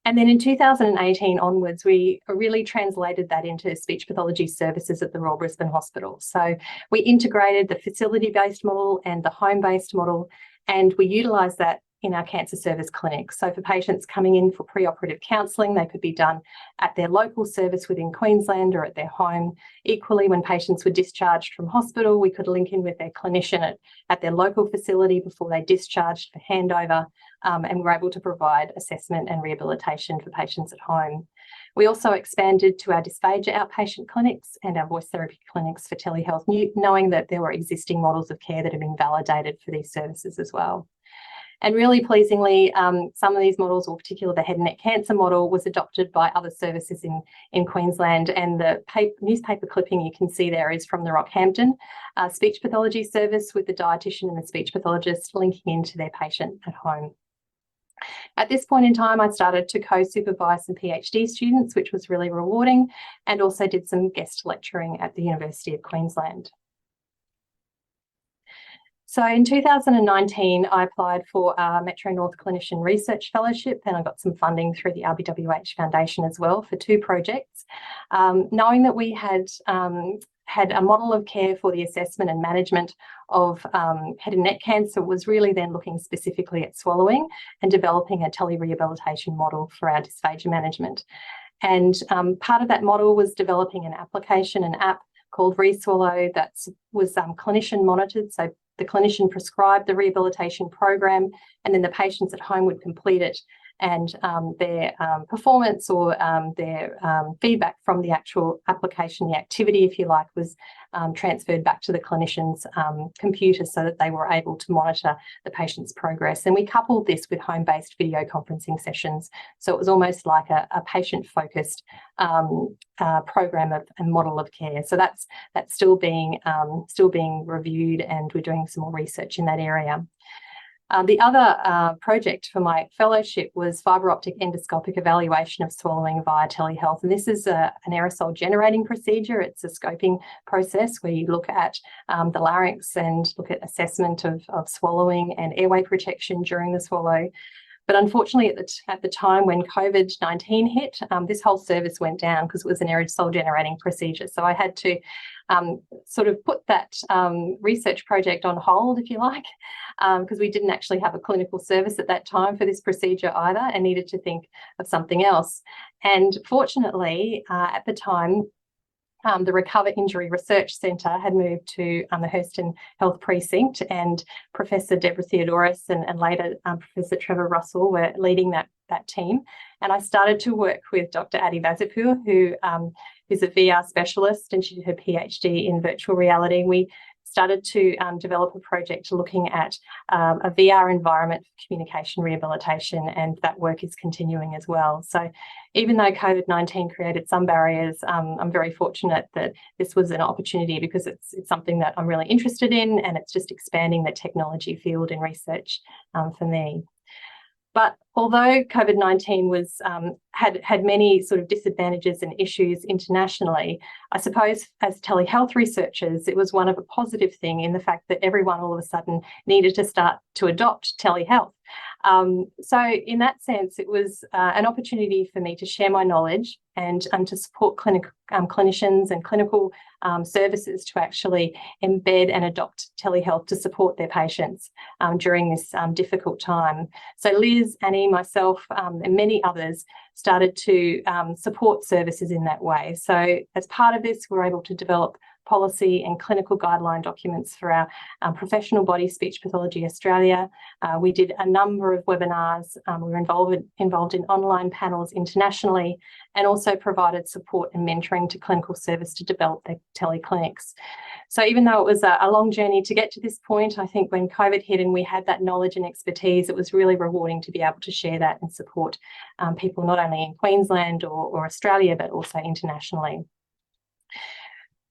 [SPEAKER 4] And then in 2018 onwards, we really translated that into speech pathology services at the Royal Brisbane Hospital. So we integrated the facility-based model and the home-based model, and we utilised that in our cancer service clinics. So for patients coming in for preoperative counselling, they could be done at their local service within Queensland or at their home. Equally, when patients were discharged from hospital, we could link in with their clinician at their local facility before they discharged for handover, and we were able to provide assessment and rehabilitation for patients at home. We also expanded to our dysphagia outpatient clinics and our voice therapy clinics for telehealth, knowing that there were existing models of care that had been validated for these services as well. And really pleasingly, some of these models, or particularly the head and neck cancer model, was adopted by other services in Queensland. And the newspaper clipping you can see there is from the Rockhampton speech pathology service, with the dietitian and the speech pathologist linking into their patient at home. At this point in time, I started to co-supervise some PhD students, which was really rewarding, and also did some guest lecturing at the University of Queensland. So in 2019, I applied for a Metro North Clinician Research Fellowship, and I got some funding through the RBWH Foundation as well for 2 projects. Knowing that we had a model of care for the assessment and management of head and neck cancer, was really then looking specifically at swallowing and developing a tele-rehabilitation model for our dysphagia management. And part of that model was developing an application, an app called ReSwallow, that was clinician monitored. So the clinician prescribed the rehabilitation program, and then the patients at home would complete it, and their performance or their feedback from the actual application, the activity, if you like, was transferred back to the clinician's computer so that they were able to monitor the patient's progress. And we coupled this with home-based video conferencing sessions. So it was almost like a patient-focused program and model of care. So that's still being reviewed, and we're doing some more research in that area. The other project for my fellowship was fibre optic endoscopic evaluation of swallowing via telehealth. And this is an aerosol generating procedure. It's a scoping process where you look at the larynx and look at assessment of swallowing and airway protection during the swallow. But unfortunately, at the time when COVID-19 hit, this whole service went down because it was an aerosol generating procedure. So I had to sort of put that research project on hold, if you like, because we didn't actually have a clinical service at that time for this procedure either, and needed to think of something else. And fortunately, at the time, the Recover Injury Research Centre had moved to the Hurston Health Precinct, and Professor Deborah Theodoris and later Professor Trevor Russell were leading that team. And I started to work with Dr. Adi Vazipur, who is a VR specialist, and she did her PhD in virtual reality. We started to develop a project looking at a VR environment for communication rehabilitation, and that work is continuing as well. So even though COVID-19 created some barriers, I'm very fortunate that this was an opportunity, because it's something that I'm really interested in, and it's just expanding the technology field in research for me. But although COVID-19 was had many sort of disadvantages and issues internationally, I suppose as telehealth researchers, it was one of a positive thing in the fact that everyone all of a sudden needed to start to adopt telehealth. So in that sense, it was an opportunity for me to share my knowledge and to support clinicians and clinical services to actually embed and adopt telehealth to support their patients during this difficult time. So Liz, Annie, myself, and many others started to support services in that way. So as part of this, we're able to develop policy and clinical guideline documents for our professional body, Speech Pathology Australia. We did a number of webinars. We were involved in online panels internationally, and also provided support and mentoring to clinical service to develop their teleclinics. So even though it was a long journey to get to this point, I think when COVID hit and we had that knowledge and expertise, it was really rewarding to be able to share that and support people not only in Queensland or Australia, but also internationally.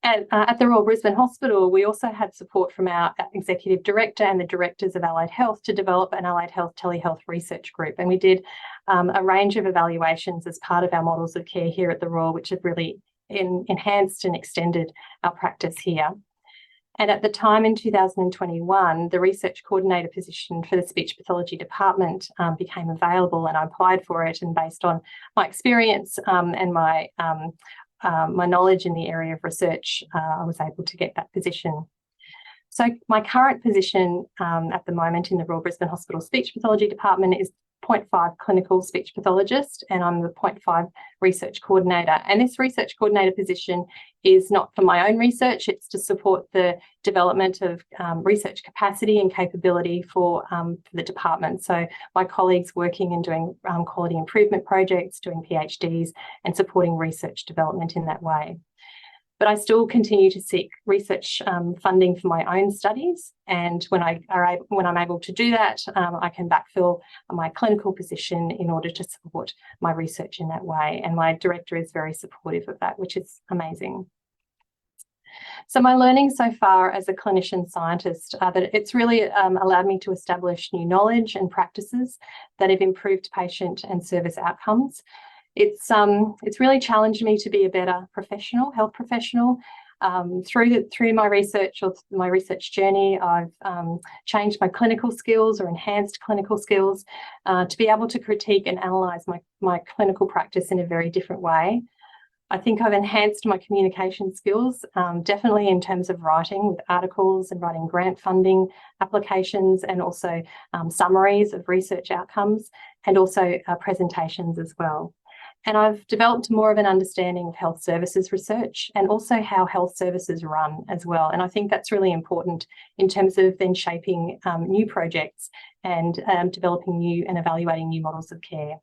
[SPEAKER 4] And at the Royal Brisbane Hospital, we also had support from our Executive Director and the Directors of Allied Health to develop an Allied Health telehealth research group. And we did a range of evaluations as part of our models of care here at the Royal, which have really enhanced and extended our practice here. And at the time in 2021, the research coordinator position for the speech pathology department became available, and I applied for it. And based on my experience and my knowledge in the area of research, I was able to get that position. So my current position at the moment in the Royal Brisbane Hospital Speech Pathology Department is 0.5 clinical speech pathologist, and I'm the 0.5 research coordinator. And this research coordinator position is not for my own research, it's to support the development of research capacity and capability for the department. So my colleagues working and doing quality improvement projects, doing PhDs, and supporting research development in that way. But I still continue to seek research funding for my own studies, and when I'm able to do that, I can backfill my clinical position in order to support my research in that way. And my director is very supportive of that, which is amazing. So my learning so far as a clinician-scientist that it's really allowed me to establish new knowledge and practices that have improved patient and service outcomes. It's really challenged me to be a better health professional. Through my research or my research journey, I've changed my clinical skills or enhanced clinical skills to be able to critique and analyse my clinical practice in a very different way. I think I've enhanced my communication skills, definitely in terms of writing with articles and writing grant funding applications, and also summaries of research outcomes, and also presentations as well. And I've developed more of an understanding of health services research and also how health services run as well. And I think that's really important in terms of then shaping new projects and developing new and evaluating new models of care.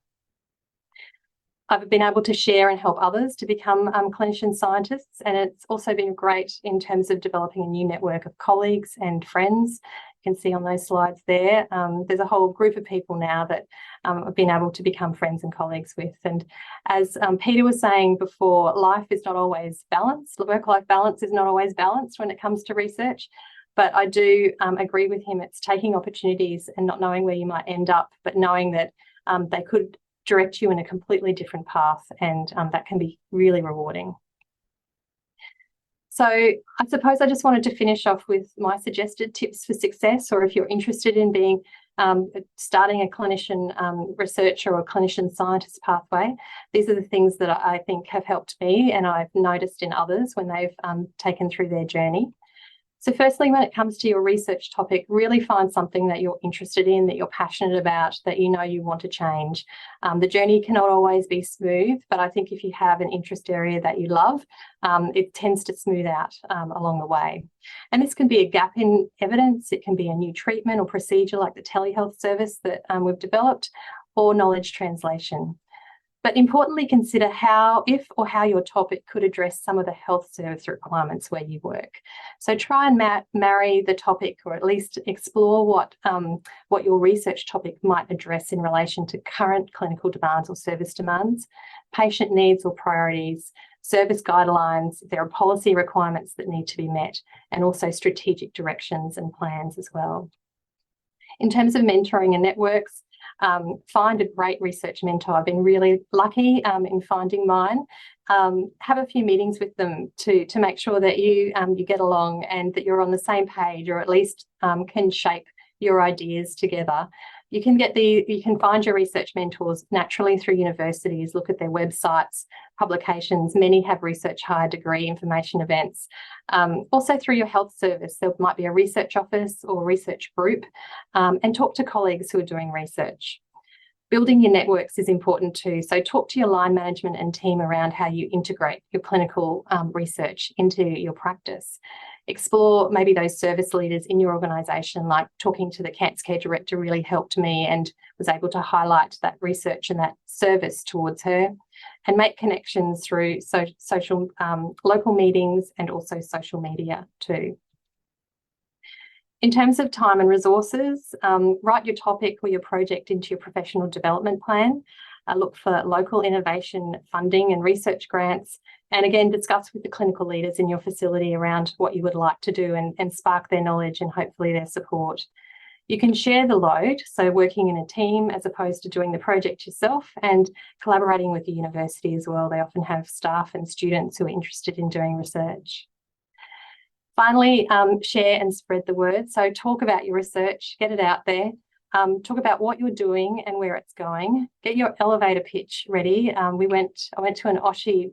[SPEAKER 4] I've been able to share and help others to become clinician scientists, and it's also been great in terms of developing a new network of colleagues and friends. You can see on those slides there, there's a whole group of people now that I've been able to become friends and colleagues with. And as Peter was saying before, life is not always balanced. Work-life balance is not always balanced when it comes to research. But I do agree with him. It's taking opportunities and not knowing where you might end up, but knowing that they could direct you in a completely different path, and that can be really rewarding. So I suppose I just wanted to finish off with my suggested tips for success, or if you're interested in being starting a clinician researcher or clinician scientist pathway, these are the things that I think have helped me and I've noticed in others when they've taken through their journey. So firstly, when it comes to your research topic, really find something that you're interested in, that you're passionate about, that you know you want to change. The journey cannot always be smooth, but I think if you have an interest area that you love, it tends to smooth out along the way. And this can be a gap in evidence, it can be a new treatment or procedure like the telehealth service that we've developed, or knowledge translation. But importantly, consider how your topic could address some of the health service requirements where you work. So try and marry the topic, or at least explore what your research topic might address in relation to current clinical demands or service demands, patient needs or priorities, service guidelines. There are policy requirements that need to be met, and also strategic directions and plans as well. In terms of mentoring and networks, find a great research mentor. I've been really lucky in finding mine. Have a few meetings with them to make sure that you get along and that you're on the same page, or at least can shape your ideas together. You can find your research mentors naturally through universities. Look at their websites, publications. Many have research higher degree information events. Also through your health service, there might be a research office or research group, and talk to colleagues who are doing research. Building your networks is important too. So talk to your line management and team around how you integrate your clinical research into your practice. Explore maybe those service leaders in your organisation, like talking to the cancer care director really helped me and was able to highlight that research and that service towards her, and make connections through social local meetings and also social media too. In terms of time and resources, write your topic or your project into your professional development plan. Look for local innovation funding and research grants, and again, discuss with the clinical leaders in your facility around what you would like to do and spark their knowledge and hopefully their support. You can share the load, so working in a team as opposed to doing the project yourself, and collaborating with the university as well. They often have staff and students who are interested in doing research. Finally, share and spread the word. So talk about your research, get it out there. Talk about what you're doing and where it's going. Get your elevator pitch ready. I went to an OSHI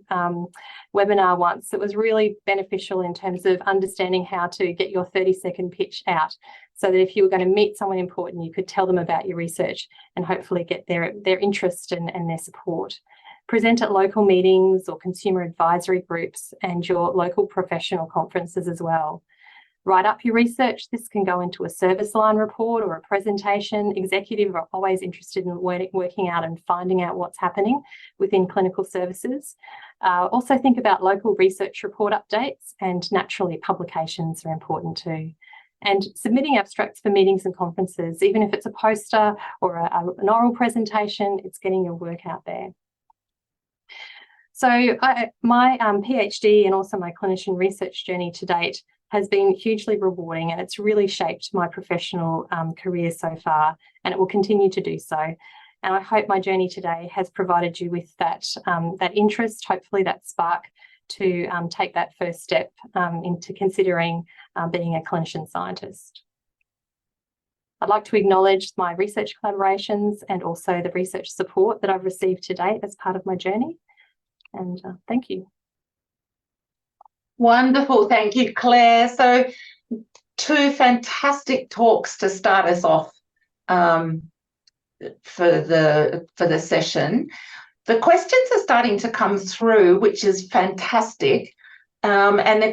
[SPEAKER 4] webinar once that was really beneficial in terms of understanding how to get your 30-second pitch out, so that if you were going to meet someone important, you could tell them about your research and hopefully get their interest and their support. Present at local meetings or consumer advisory groups and your local professional conferences as well. Write up your research. This can go into a service line report or a presentation. Executives are always interested in working out and finding out what's happening within clinical services. Also think about local research report updates, and naturally publications are important too. And submitting abstracts for meetings and conferences, even if it's a poster or an oral presentation, it's getting your work out there. So my PhD and also my clinician research journey to date has been hugely rewarding, and it's really shaped my professional career so far, and it will continue to do so. And I hope my journey today has provided you with that interest, hopefully that spark to take that first step into considering being a clinician scientist. I'd like to acknowledge my research collaborations and also the research support that I've received to date as part of my journey. And thank you.
[SPEAKER 1] Wonderful. Thank you, Claire. So 2 fantastic talks to start us off for the session. The questions are starting to come through, which is fantastic. And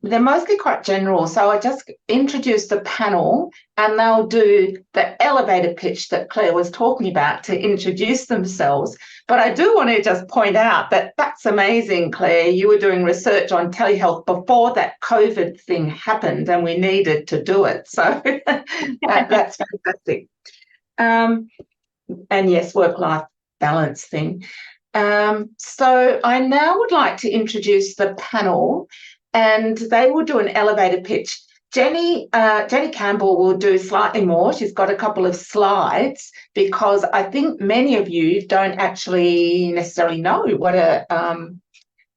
[SPEAKER 1] they're mostly quite general. So I just introduce the panel and they'll do the elevator pitch that Claire was talking about to introduce themselves. But I do want to just point out that that's amazing, Claire. You were doing research on telehealth before that COVID thing happened and we needed to do it. So that's fantastic. And yes, work-life balance thing. So I now would like to introduce the panel, and they will do an elevator pitch. Jenny Campbell will do slightly more. She's got a couple of slides, because I think many of you don't actually necessarily know what a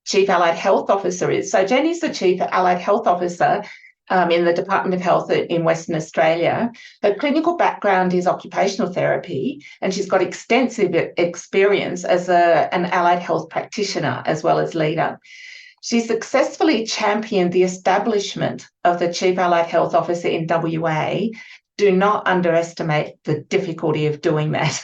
[SPEAKER 1] Chief Allied Health Officer is. So Jenny's the Chief Allied Health Officer in the Department of Health in Western Australia. Her clinical background is occupational therapy, and she's got extensive experience as an allied health practitioner as well as leader. She successfully championed the establishment of the Chief Allied Health Officer in WA. Do not underestimate the difficulty of doing that.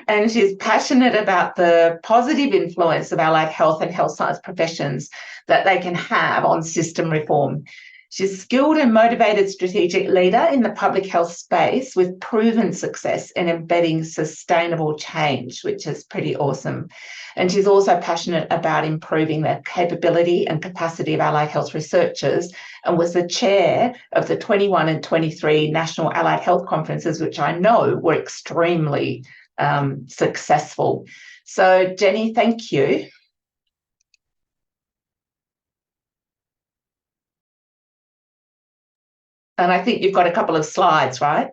[SPEAKER 1] And she's passionate about the positive influence of allied health and health science professions that they can have on system reform. She's a skilled and motivated strategic leader in the public health space with proven success in embedding sustainable change, which is pretty awesome. And she's also passionate about improving the capability and capacity of allied health researchers, and was the chair of the 21 and 23 National Allied Health Conferences, which I know were extremely successful. So, Jenny, thank you. And I think you've got a couple of slides, right?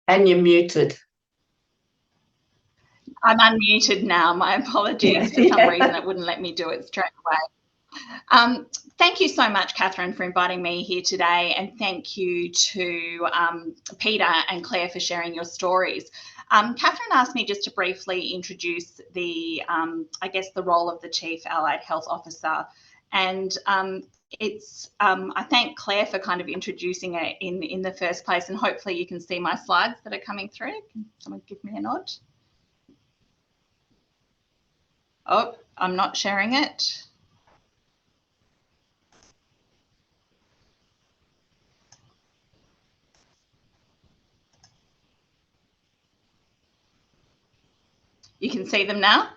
[SPEAKER 1] And you're muted.
[SPEAKER 5] I'm unmuted now. My apologies. For some reason, it wouldn't let me do it straight away. Thank you so much, Catherine, for inviting me here today, and thank you to Peter and Claire for sharing your stories. Catherine asked me just to briefly introduce the, I guess, the role of the Chief Allied Health Officer, and I thank Claire for kind of introducing it in the first place, and hopefully you can see my slides that are coming through. Can someone give me a nod? Oh, I'm not sharing it. You can see them now?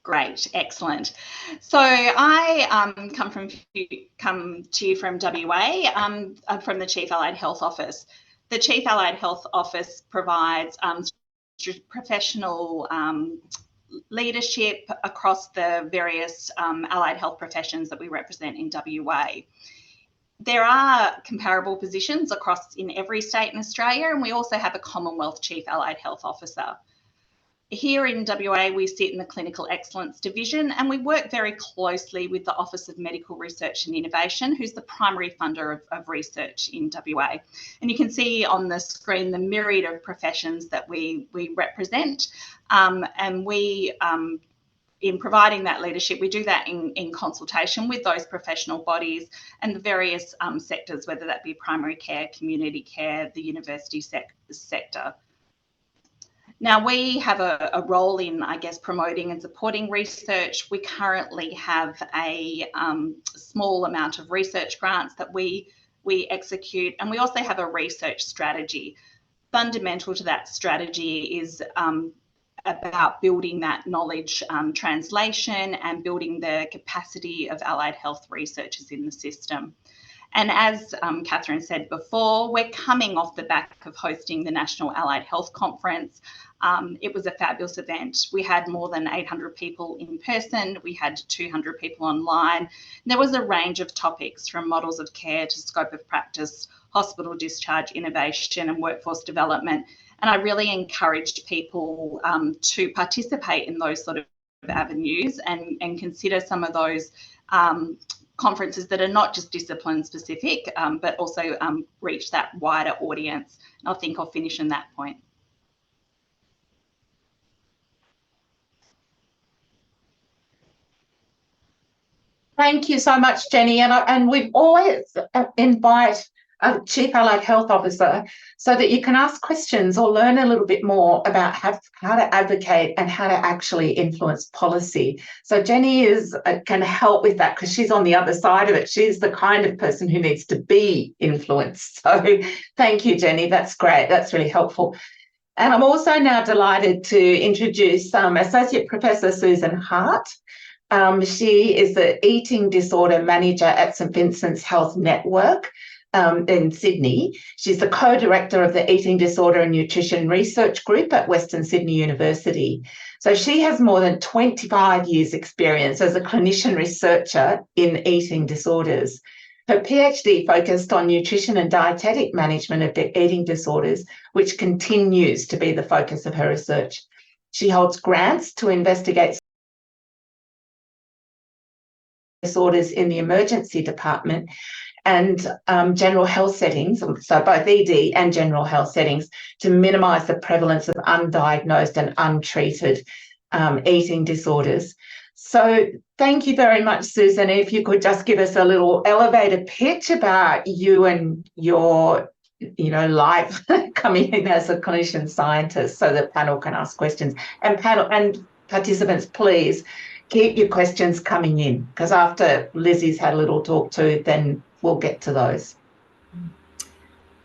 [SPEAKER 5] Great, excellent. So I come to you from WA. I'm from the Chief Allied Health Office. The Chief Allied Health Office provides professional leadership across the various allied health professions that we represent in WA. There are comparable positions in every state in Australia, and we also have a Commonwealth Chief Allied Health Officer. Here in WA, we sit in the Clinical Excellence Division, and we work very closely with the Office of Medical Research and Innovation, who's the primary funder of research in WA. And you can see on the screen the myriad of professions that we represent, and we in providing that leadership, we do that in consultation with those professional bodies and the various sectors, whether that be primary care, community care, the university sector. Now, we have a role in, I guess, promoting and supporting research. We currently have a small amount of research grants that we execute, and we also have a research strategy. Fundamental to that strategy is about building that knowledge translation and building the capacity of allied health researchers in the system. And as Catherine said before, we're coming off the back of hosting the National Allied Health Conference. It was a fabulous event. We had more than 800 people in person. We had 200 people online. There was a range of topics from models of care to scope of practice, hospital discharge, innovation and workforce development. And I really encouraged people to participate in those sort of avenues and consider some of those conferences that are not just discipline specific, but also reach that wider audience. And I think I'll finish on that point.
[SPEAKER 1] Thank you so much, Jenny. And we always invite a Chief Allied Health Officer so that you can ask questions or learn a little bit more about how to advocate and how to actually influence policy. So Jenny can help with that because she's on the other side of it. She's the kind of person who needs to be influenced. So thank you, Jenny. That's great. That's really helpful. And I'm also now delighted to introduce Associate Professor Susan Hart. She is the Eating Disorder Manager at St Vincents Health Network in Sydney. She's the co-director of the Eating Disorder and Nutrition Research Group at Western Sydney University. So she has more than 25 years experience as a clinician researcher in eating disorders. Her PhD focused on nutrition and dietetic management of eating disorders, which continues to be the focus of her research. She holds grants to investigate disorders in the emergency department and general health settings, so both ED and general health settings, to minimise the prevalence of undiagnosed and untreated eating disorders. So thank you very much, Susan. If you could just give us a little elevator pitch about you and your life coming in as a clinician scientist, so the panel can ask questions. And panel and participants, please keep your questions coming in, because after Lizzie's had a little talk too, then we'll get to those.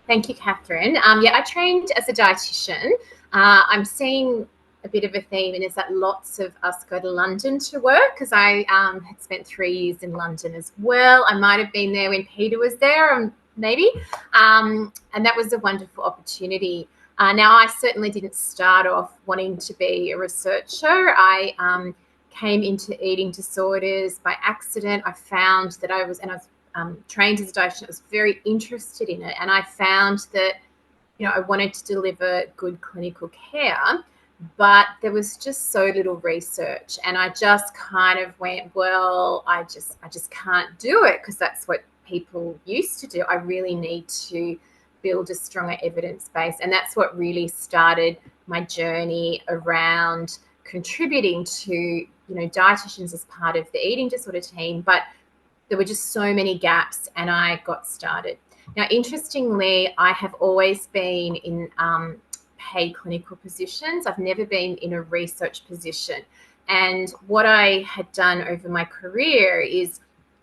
[SPEAKER 6] Thank you, Catherine. Yeah, I trained as a dietitian. I'm seeing a bit of a theme, and is that lots of us go to London to work, because I had spent 3 years in London as well. I might have been there when Peter was there, maybe, and that was a wonderful opportunity. Now, I certainly didn't start off wanting to be a researcher. I came into eating disorders by accident. I found that I was trained as a dietitian. I was very interested in it, and I found that I wanted to deliver good clinical care, but there was just so little research, and I just kind of went, well, I just can't do it, because that's what people used to do. I really need to build a stronger evidence base, and that's what really started my journey around contributing to dietitians as part of the eating disorder team. But there were just so many gaps, and I got started. Now, interestingly, I have always been in paid clinical positions. I've never been in a research position. And what I had done over my career is,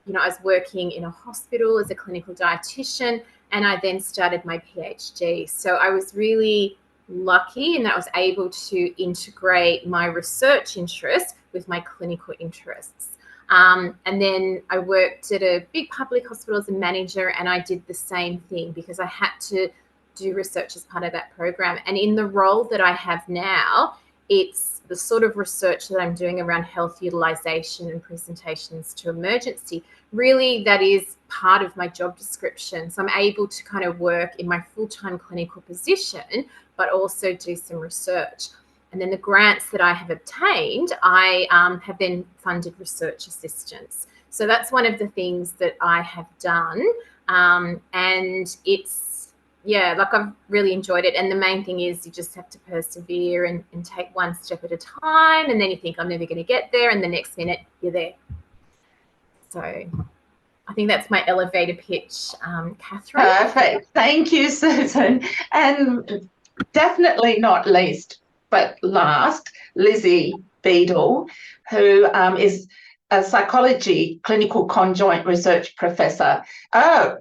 [SPEAKER 6] I was working in a hospital as a clinical dietitian, and I then started my PhD. So I was really lucky in that I was able to integrate my research interests with my clinical interests. And then I worked at a big public hospital as a manager, and I did the same thing because I had to do research as part of that program. And in the role that I have now, it's the sort of research that I'm doing around health utilisation and presentations to emergency. Really, that is part of my job description. So I'm able to kind of work in my full-time clinical position, but also do some research. And then the grants that I have obtained, I have then funded research assistance. So that's one of the things that I have done. And it's, I've really enjoyed it. And the main thing is you just have to persevere and take one step at a time. And then you think, I'm never going to get there. And the next minute you're there. So I think that's my elevator pitch, Catherine.
[SPEAKER 1] Perfect. Thank you, Susan. And definitely not least, but last, Lizzie Beadle, who is a psychology clinical conjoint research fellow, a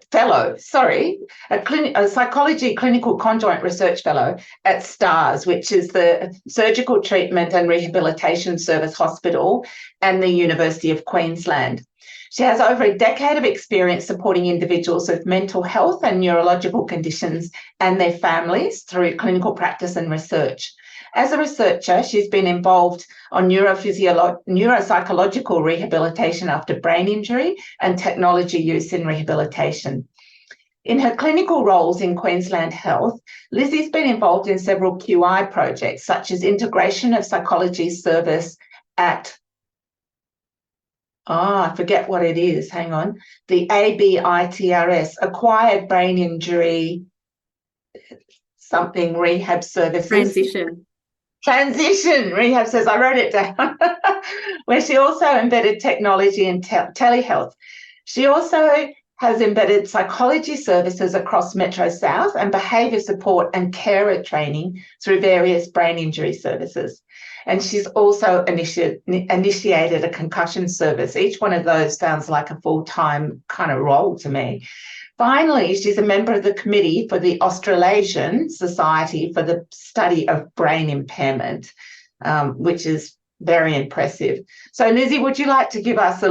[SPEAKER 1] psychology clinical conjoint research fellow at STARS, which is the Surgical Treatment and Rehabilitation Service Hospital and the University of Queensland. She has over a decade of experience supporting individuals with mental health and neurological conditions and their families through clinical practice and research. As a researcher, she's been involved on neuropsychological rehabilitation after brain injury and technology use in rehabilitation. In her clinical roles in Queensland Health, Lizzie's been involved in several QI projects, such as integration of psychology service at I forget what it is. Hang on. The ABITRS, Acquired Brain Injury, something rehab services. Transition rehab services. I wrote it down. Where she also embedded technology in telehealth. She also has embedded psychology services across Metro South and behaviour support and carer training through various brain injury services. And she's also initiated a concussion service. Each one of those sounds like a full-time kind of role to me. Finally, she's a member of the committee for the Australasian Society for the Study of Brain Impairment, which is very impressive. So, Lizzie, would you like to give us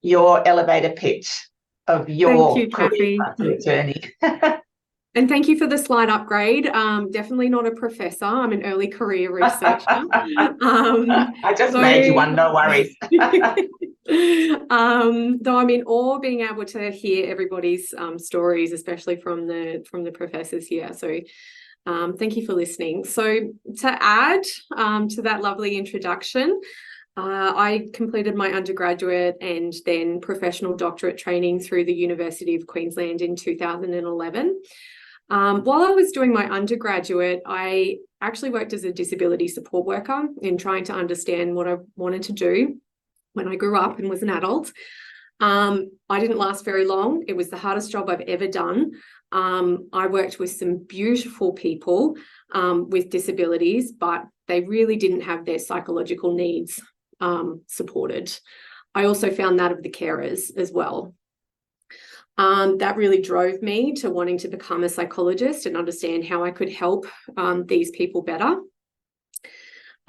[SPEAKER 1] your elevator pitch of your career journey?
[SPEAKER 7] And thank you for the slide upgrade. Definitely not a professor. I'm an early career researcher.
[SPEAKER 1] I just made you one, no worries.
[SPEAKER 7] Though I'm in awe being able to hear everybody's stories, especially from the professors here. So thank you for listening. So to add to that lovely introduction, I completed my undergraduate and then professional doctorate training through the University of Queensland in 2011. While I was doing my undergraduate, I actually worked as a disability support worker in trying to understand what I wanted to do when I grew up and was an adult. I didn't last very long. It was the hardest job I've ever done. I worked with some beautiful people with disabilities, but they really didn't have their psychological needs supported. I also found that of the carers as well. That really drove me to wanting to become a psychologist and understand how I could help these people better.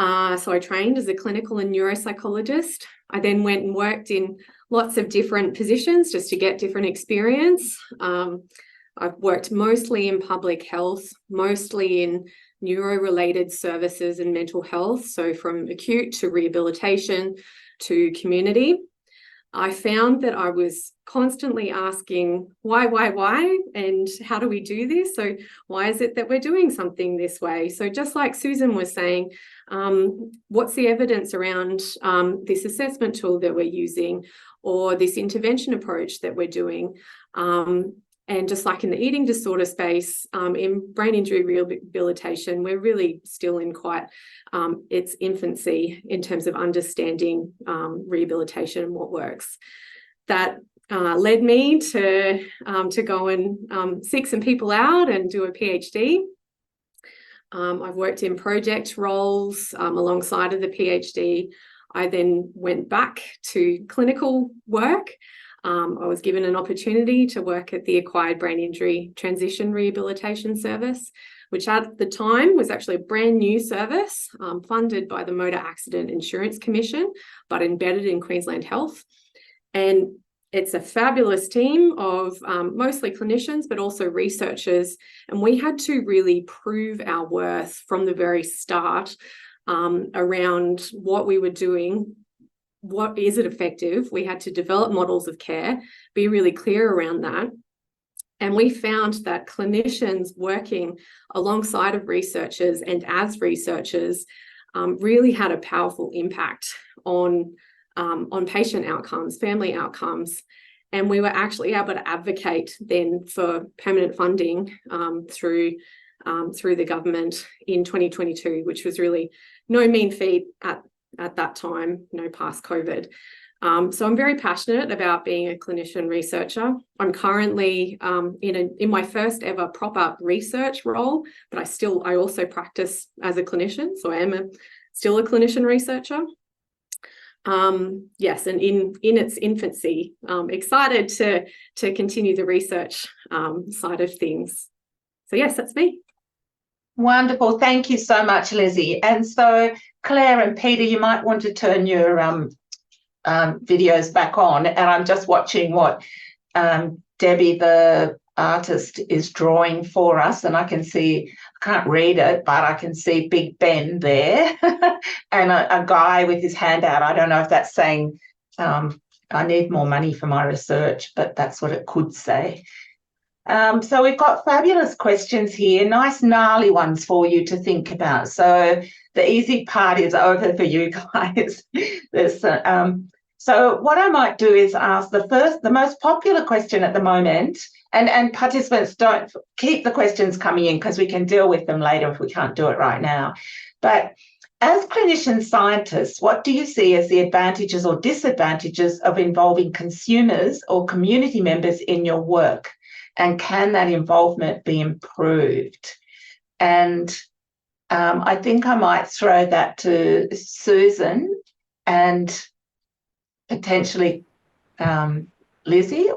[SPEAKER 7] So I trained as a clinical and neuropsychologist. I then went and worked in lots of different positions just to get different experience. I've worked mostly in public health, mostly in neuro-related services and mental health, so from acute to rehabilitation to community. I found that I was constantly asking why, and how do we do this? So why is it that we're doing something this way? So just like Susan was saying, what's the evidence around this assessment tool that we're using, or this intervention approach that we're doing? And just like in the eating disorder space, in brain injury rehabilitation, we're really still in quite its infancy in terms of understanding rehabilitation and what works. That led me to go and seek some people out and do a PhD. I've worked in project roles alongside of the PhD. I then went back to clinical work. I was given an opportunity to work at the Acquired Brain Injury Transition Rehabilitation Service, which at the time was actually a brand new service funded by the Motor Accident Insurance Commission, but embedded in Queensland Health. And it's a fabulous team of mostly clinicians, but also researchers. And we had to really prove our worth from the very start around what we were doing. What is it effective? We had to develop models of care, be really clear around that. And we found that clinicians working alongside of researchers and as researchers really had a powerful impact on patient outcomes, family outcomes. And we were actually able to advocate then for permanent funding through the government in 2022, which was really no mean feat at that time, past COVID. So I'm very passionate about being a clinician researcher. I'm currently in my first ever proper research role, but I also practice as a clinician, so I am still a clinician researcher. Yes, and in its infancy, excited to continue the research side of things. So yes, that's me.
[SPEAKER 1] Wonderful. Thank you so much, Lizzie. And so Claire and Peter, you might want to turn your videos back on. And I'm just watching what Debbie, the artist, is drawing for us. And I can see, I can't read it, but I can see Big Ben there and a guy with his hand out. I don't know if that's saying I need more money for my research, but that's what it could say. So we've got fabulous questions here, nice gnarly ones for you to think about. So the easy part is over for you guys. So what I might do is ask the most popular question at the moment, and participants, don't keep the questions coming in because we can deal with them later if we can't do it right now. But as clinician scientists, what do you see as the advantages or disadvantages of involving consumers or community members in your work? And can that involvement be improved? And I think I might throw that to Susan and potentially Lizzie.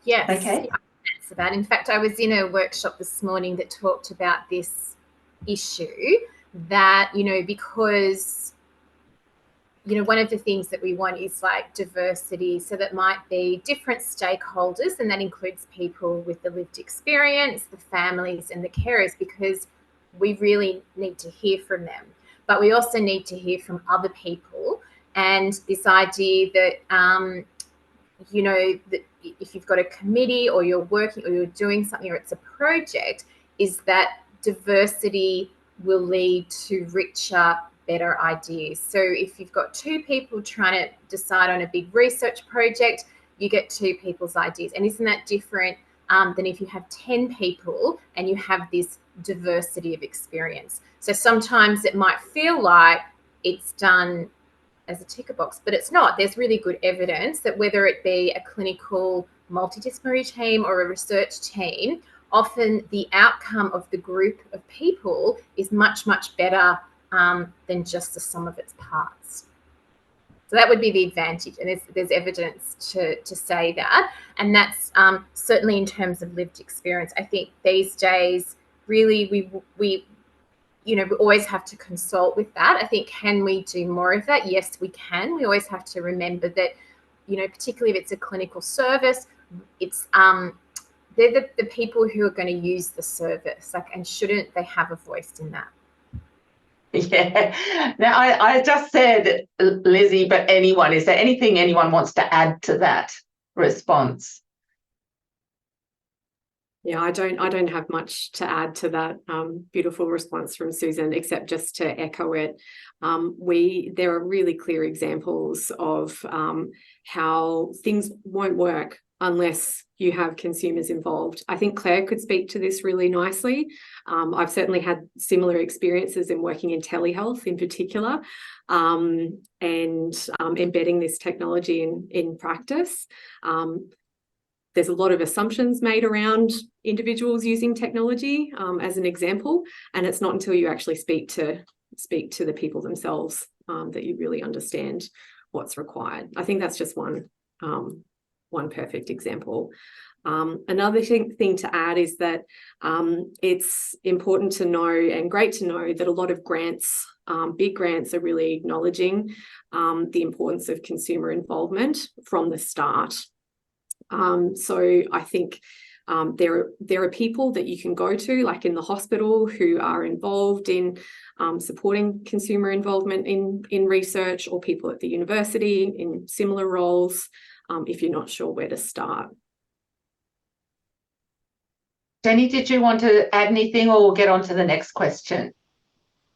[SPEAKER 6] Yes.
[SPEAKER 1] Okay.
[SPEAKER 6] That's about. In fact, I was in a workshop this morning that talked about this issue that, because one of the things that we want is like diversity. So that might be different stakeholders, and that includes people with the lived experience, the families and the carers, because we really need to hear from them. But we also need to hear from other people. And this idea that, that if you've got a committee or you're working or you're doing something or it's a project, is that diversity will lead to richer, better ideas. So if you've got two people trying to decide on a big research project, you get two people's ideas. And isn't that different than if you have 10 people and you have this diversity of experience? So sometimes it might feel like it's done as a ticker box, but it's not. There's really good evidence that whether it be a clinical multidisciplinary team or a research team, often the outcome of the group of people is much, much better than just the sum of its parts. So that would be the advantage, and there's evidence to say that, and that's certainly in terms of lived experience. I think these days, really, we always have to consult with that. I think, can we do more of that? Yes, we can. We always have to remember that, particularly if it's a clinical service, it's they're the people who are going to use the service, and shouldn't they have a voice in that?
[SPEAKER 1] Yeah. Now, I just said, Lizzie, but anyone, is there anything anyone wants to add to that response?
[SPEAKER 7] Yeah, I don't have much to add to that beautiful response from Susan, except just to echo it. There are really clear examples of how things won't work unless you have consumers involved. I think Claire could speak to this really nicely. I've certainly had similar experiences in working in telehealth in particular, and embedding this technology in practice. There's a lot of assumptions made around individuals using technology, as an example, and it's not until you actually speak to the people themselves that you really understand what's required. I think that's just one perfect example. Another thing to add is that it's important to know, and great to know, that a lot of grants, big grants, are really acknowledging the importance of consumer involvement from the start. So I think there are people that you can go to, like in the hospital, who are involved in supporting consumer involvement in research, or people at the university in similar roles, if you're not sure where to start.
[SPEAKER 1] Jenny, did you want to add anything, or we'll get on to the next question?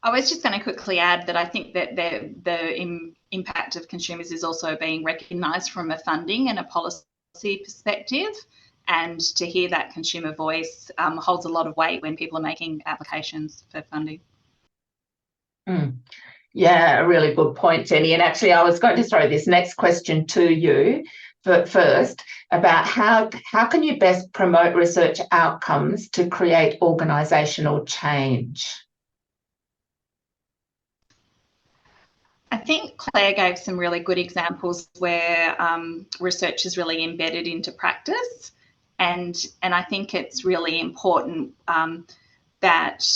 [SPEAKER 5] I was just going to quickly add that I think that the impact of consumers is also being recognised from a funding and a policy perspective, and to hear that consumer voice holds a lot of weight when people are making applications for funding.
[SPEAKER 1] Yeah, a really good point, Jenny. And actually, I was going to throw this next question to you first, about how can you best promote research outcomes to create organisational change?
[SPEAKER 5] I think Claire gave some really good examples where research is really embedded into practice, and I think it's really important that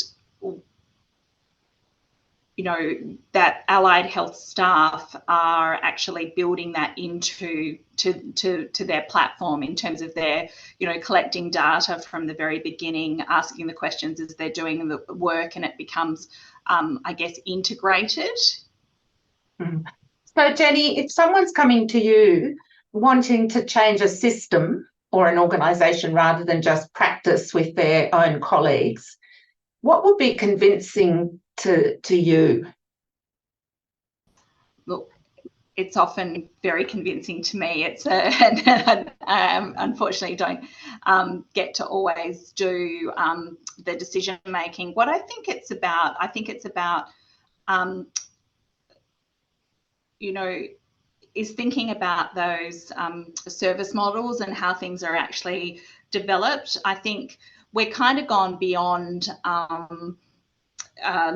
[SPEAKER 5] that allied health staff are actually building that into their platform, in terms of their collecting data from the very beginning, asking the questions as they're doing the work, and it becomes I guess integrated.
[SPEAKER 1] So, Jenny, if someone's coming to you wanting to change a system or an organisation rather than just practice with their own colleagues, what would be convincing to you?
[SPEAKER 5] Look, it's often very convincing to me. It's unfortunately don't get to always do the decision making. What I think it's about, is thinking about those service models and how things are actually developed. I think we're kind of gone beyond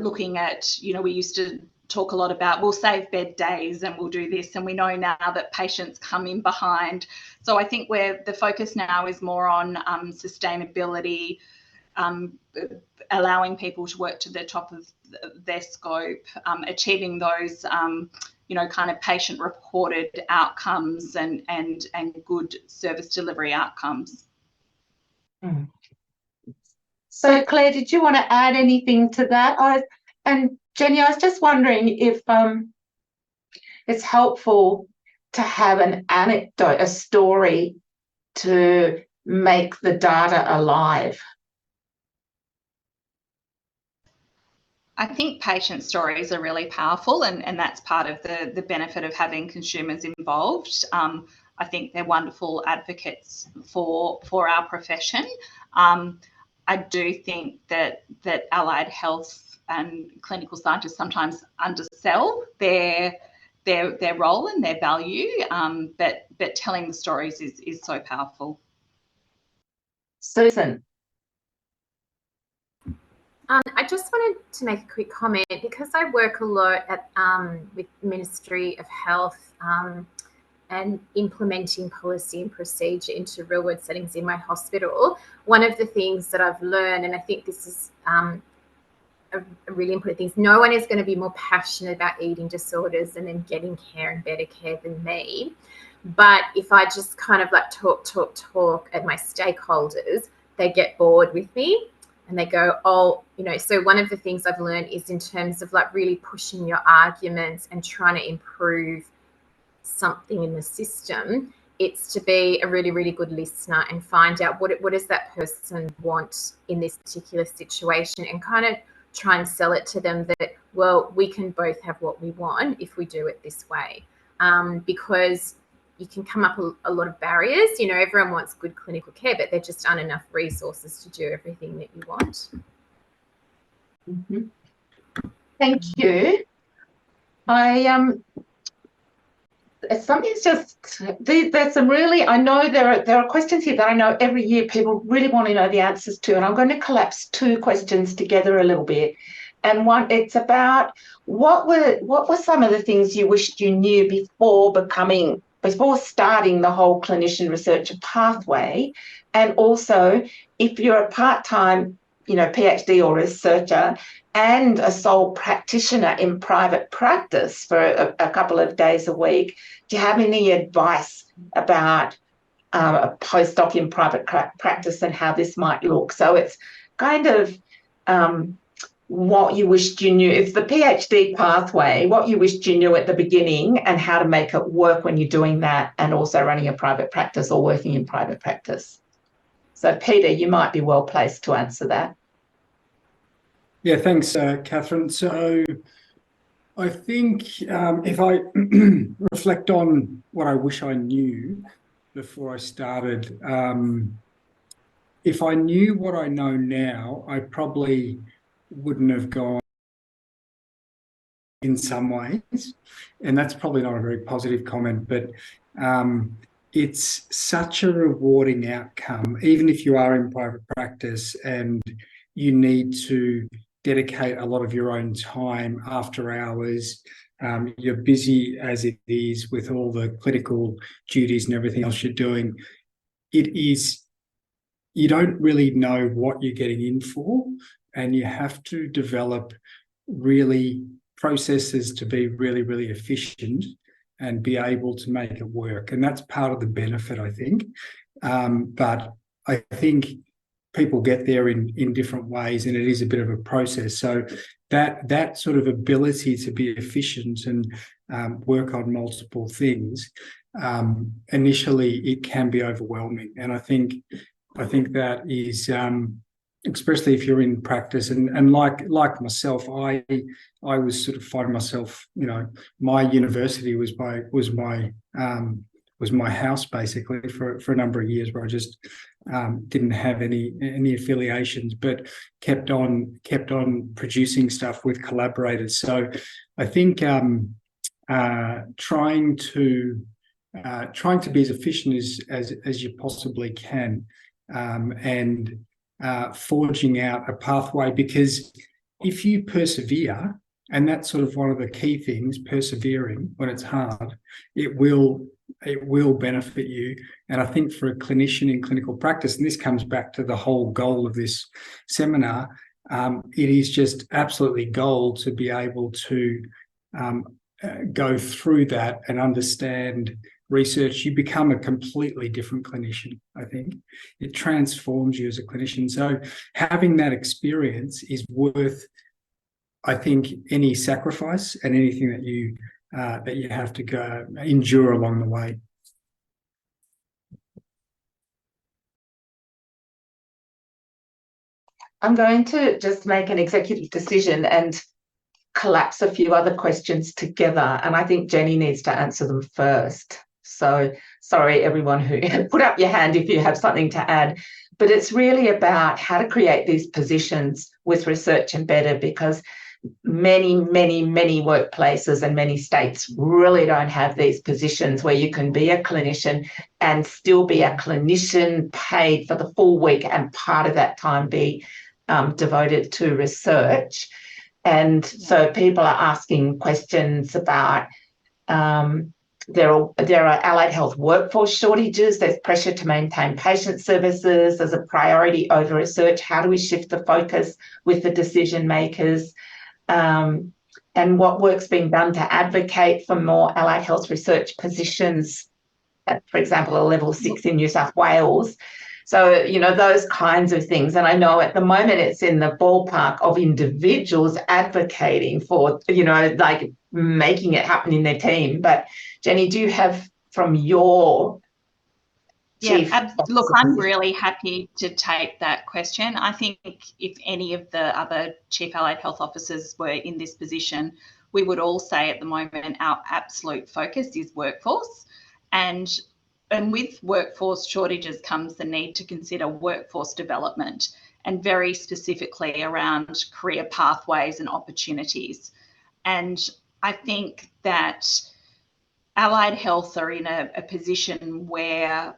[SPEAKER 5] looking at, we used to talk a lot about, we'll save bed days and we'll do this, and we know now that patients come in behind. So I think the focus now is more on sustainability, allowing people to work to the top of their scope, achieving those kind of patient reported outcomes and good service delivery outcomes.
[SPEAKER 1] So, Claire, did you want to add anything to that? And Jenny, I was just wondering if it's helpful to have an anecdote, a story, to make the data alive.
[SPEAKER 5] I think patient stories are really powerful, and that's part of the benefit of having consumers involved. I think they're wonderful advocates for our profession. I do think that allied health and clinical scientists sometimes undersell their role and their value, but telling the stories is so powerful.
[SPEAKER 1] Susan.
[SPEAKER 6] I just wanted to make a quick comment because I work a lot at with Ministry of Health and implementing policy and procedure into real world settings in my hospital. One of the things that I've learned, and I think this is a really important thing, is no one is going to be more passionate about eating disorders and then getting care and better care than me. But if I just kind of like talk at my stakeholders, they get bored with me. And they go, oh, you know, so one of the things I've learned is in terms of like really pushing your arguments and trying to improve something in the system, it's to be a really, really good listener and find out what does that person want in this particular situation, and kind of try and sell it to them that, well, we can both have what we want if we do it this way. Because you can come up a lot of barriers. You know, everyone wants good clinical care, but there just aren't enough resources to do everything that you want.
[SPEAKER 1] Mm-hmm. Thank you. Something's just, there's some really, I know there are questions here that I know every year people really want to know the answers to, and I'm going to collapse two questions together a little bit. And one, it's about what were some of the things you wished you knew before starting the whole clinician researcher pathway, and also if you're a part-time, you know, PhD or researcher and a sole practitioner in private practice for a couple of days a week, do you have any advice about a postdoc in private practice and how this might look? So it's kind of what you wished you knew. It's the PhD pathway, what you wished you knew at the beginning and how to make it work when you're doing that and also running a private practice or working in private practice. So Peter, you might be well placed to answer that.
[SPEAKER 3] Yeah, thanks, Catherine. So I think if I reflect on what I wish I knew before I started, if I knew what I know now, I probably wouldn't have gone in some ways. And that's probably not a very positive comment, but it's such a rewarding outcome, even if you are in private practice and you need to dedicate a lot of your own time after hours. You're busy as it is with all the clinical duties and everything else you're doing. You don't really know what you're getting in for, and you have to develop really processes to be really, really efficient and be able to make it work. And that's part of the benefit, I think. But I think people get there in different ways, and it is a bit of a process. So that sort of ability to be efficient and work on multiple things, initially it can be overwhelming. And I think that is, especially if you're in practice, and like myself, I was sort of finding myself, you know, my university was my house basically for a number of years, where I just didn't have any affiliations, but kept on producing stuff with collaborators. So I think trying to be as efficient as you possibly can, and forging out a pathway, because if you persevere, and that's sort of one of the key things, persevering when it's hard, it will benefit you. And I think for a clinician in clinical practice, and this comes back to the whole goal of this seminar, it is just absolutely gold to be able to go through that and understand research. You become a completely different clinician. I think it transforms you as a clinician. So having that experience is worth, I think, any sacrifice and anything that you have to go endure along the way.
[SPEAKER 1] I'm going to just make an executive decision and collapse a few other questions together, and I think Jenny needs to answer them first. So sorry, everyone who put up your hand if you have something to add, but it's really about how to create these positions with research embedded, because many workplaces and many states really don't have these positions where you can be a clinician and still be a clinician paid for the full week, and part of that time be devoted to research. And so people are asking questions about there are allied health workforce shortages, there's pressure to maintain patient services, there's a priority over research. How do we shift the focus with the decision makers? And what work's being done to advocate for more allied health research positions, for example, a level 6 in New South Wales. So, you know, those kinds of things. And I know at the moment it's in the ballpark of individuals advocating for, you know, like making it happen in their team. But Jenny, do you have from your chief?
[SPEAKER 5] Yeah, look, I'm really happy to take that question. I think if any of the other chief allied health officers were in this position, we would all say at the moment our absolute focus is workforce. And with workforce shortages comes the need to consider workforce development, and very specifically around career pathways and opportunities. And I think that allied health are in a position where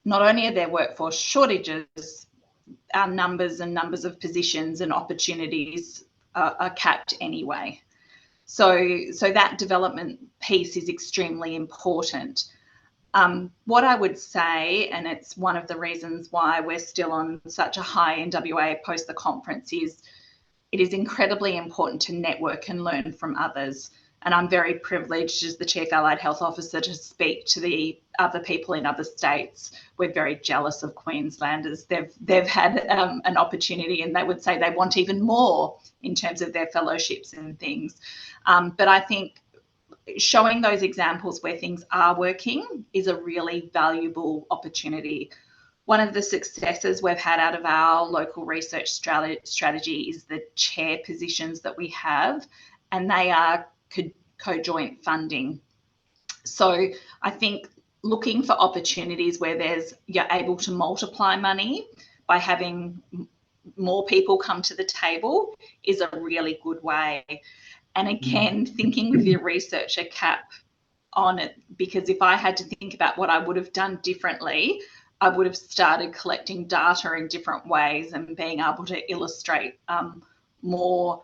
[SPEAKER 5] not only are there workforce shortages, our numbers of positions and opportunities are capped anyway. So that development piece is extremely important. What I would say, and it's one of the reasons why we're still on such a high in WA post the conference, is it is incredibly important to network and learn from others. And I'm very privileged as the Chief Allied Health Officer to speak to the other people in other states. We're very jealous of Queenslanders. They've had an opportunity, and they would say they want even more in terms of their fellowships and things. But I think showing those examples where things are working is a really valuable opportunity. One of the successes we've had out of our local research strategy is the chair positions that we have, and they are conjoint funding. So I think looking for opportunities where you're able to multiply money by having more people come to the table is a really good way. And again, thinking with your researcher cap on it, because if I had to think about what I would have done differently, I would have started collecting data in different ways and being able to illustrate more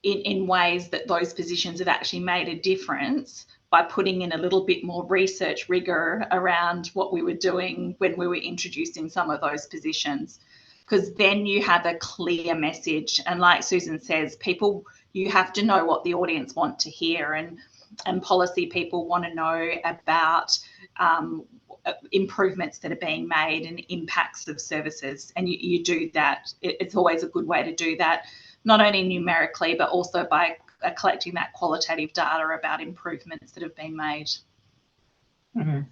[SPEAKER 5] in ways that those positions have actually made a difference by putting in a little bit more research rigor around what we were doing when we were introducing some of those positions. Because then you have a clear message. And like Susan says, you have to know what the audience want to hear, and policy people want to know about improvements that are being made and impacts of services. And you do that. It's always a good way to do that, not only numerically, but also by collecting that qualitative data about improvements that have been made.
[SPEAKER 1] Mm-hmm.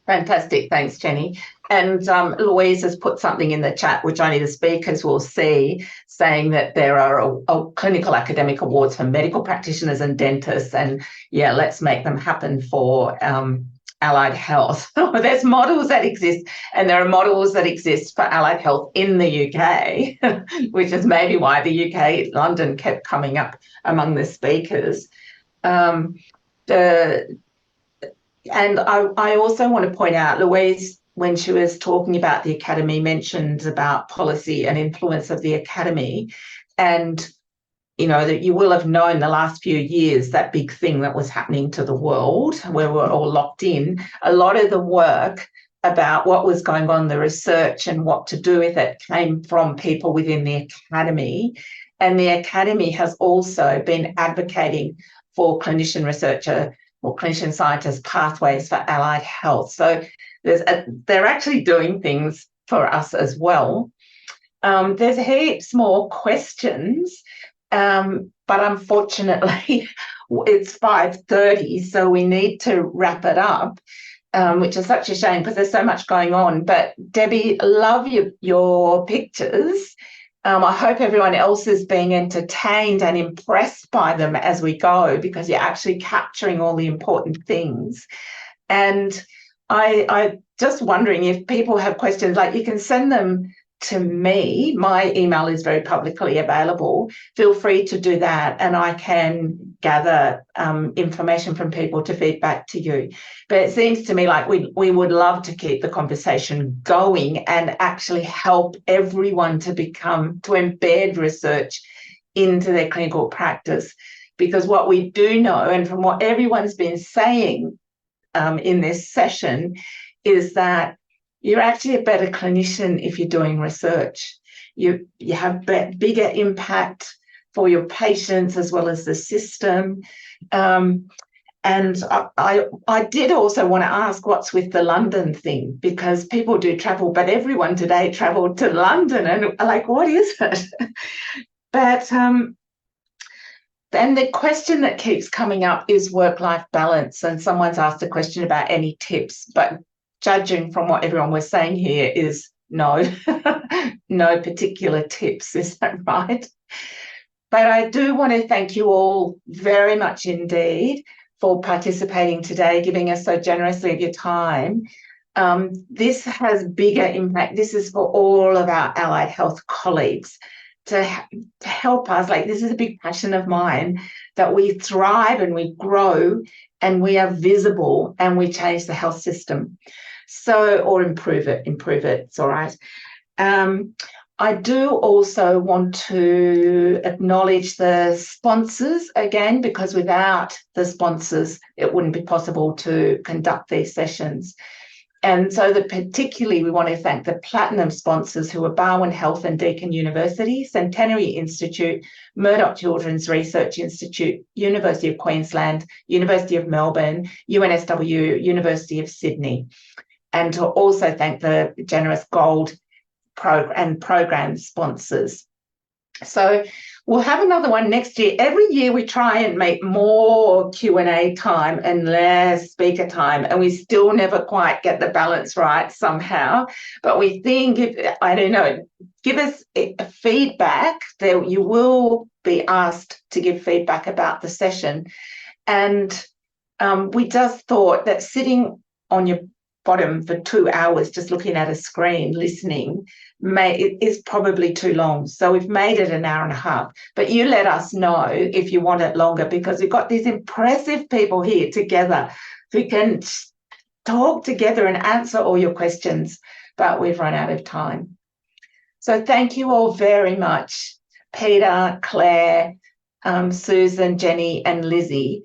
[SPEAKER 1] Fantastic. Thanks, Jenny. And Louise has put something in the chat, which only the speakers will see, saying that there are clinical academic awards for medical practitioners and dentists. And yeah, let's make them happen for allied health. There's models that exist, and there are models that exist for allied health in the UK, which is maybe why the UK, London, kept coming up among the speakers. And I also want to point out, Louise, when she was talking about the Academy, mentioned about policy and influence of the Academy. And, you know, that you will have known the last few years, that big thing that was happening to the world where we're all locked in. A lot of the work about what was going on, the research and what to do with it, came from people within the Academy. And the Academy has also been advocating for clinician-scientist pathways for allied health. So they're actually doing things for us as well. There's heaps more questions, but unfortunately it's 5:30, so we need to wrap it up. which is such a shame because there's so much going on. But Debbie, love your pictures. I hope everyone else is being entertained and impressed by them as we go, because you're actually capturing all the important things. And I just wondering if people have questions, like you can send them to me. My email is very publicly available. Feel free to do that, and I can gather information from people to feed back to you. But it seems to me like we would love to keep the conversation going and actually help everyone to embed research into their clinical practice. Because what we do know, and from what everyone's been saying in this session, is that you're actually a better clinician if you're doing research. You have bigger impact for your patients as well as the system. And I did also want to ask what's with the London thing, because people do travel, but everyone today travelled to London, and like, what is it? But then the question that keeps coming up is work-life balance, and someone's asked a question about any tips, but judging from what everyone was saying here is no, no particular tips. Is that right? But I do want to thank you all very much indeed for participating today, giving us so generously of your time. This has bigger impact. This is for all of our allied health colleagues to help us. Like, this is a big passion of mine, that we thrive and we grow and we are visible and we change the health system. So, or improve it, it's all right. I do also want to acknowledge the sponsors again, because without the sponsors, it wouldn't be possible to conduct these sessions. And so particularly we want to thank the platinum sponsors, who are Barwon Health and Deakin University, Centenary Institute, Murdoch Children's Research Institute, University of Queensland, University of Melbourne, UNSW, University of Sydney. And to also thank the generous gold program sponsors. So we'll have another one next year. Every year we try and make more Q&A time and less speaker time, and we still never quite get the balance right somehow. But we think, give us feedback. You will be asked to give feedback about the session. And we just thought that sitting on your bottom for 2 hours just looking at a screen listening is probably too long, so we've made it an hour and a half. But you let us know if you want it longer, because we've got these impressive people here together who can talk together and answer all your questions, but we've run out of time. So thank you all very much, Peter, Claire, Susan, Jenny and Lizzie.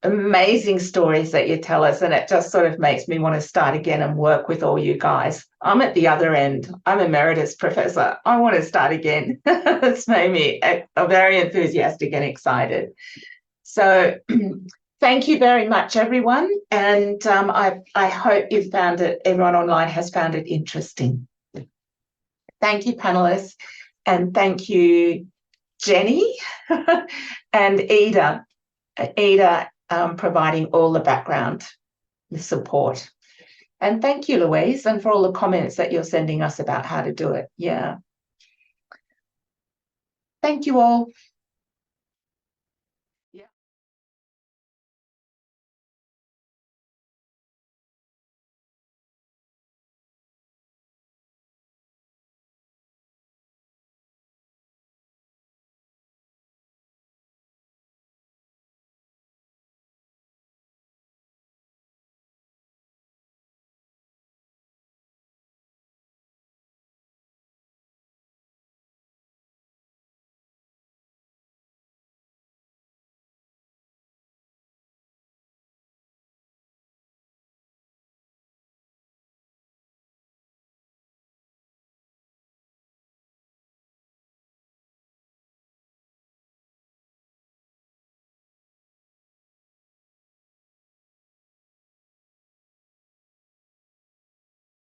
[SPEAKER 1] Amazing stories that you tell us, and it just sort of makes me want to start again and work with all you guys. I'm at the other end. I'm emeritus professor. I want to start again. It's made me very enthusiastic and excited. So thank you very much, everyone. And I hope you've found it, everyone online has found it interesting. Thank you, panelists. And thank you, Jenny and Ida. Providing all the background, the support. And thank you, Louise, and for all the comments that you're sending us about how to do it. Yeah. Thank you all.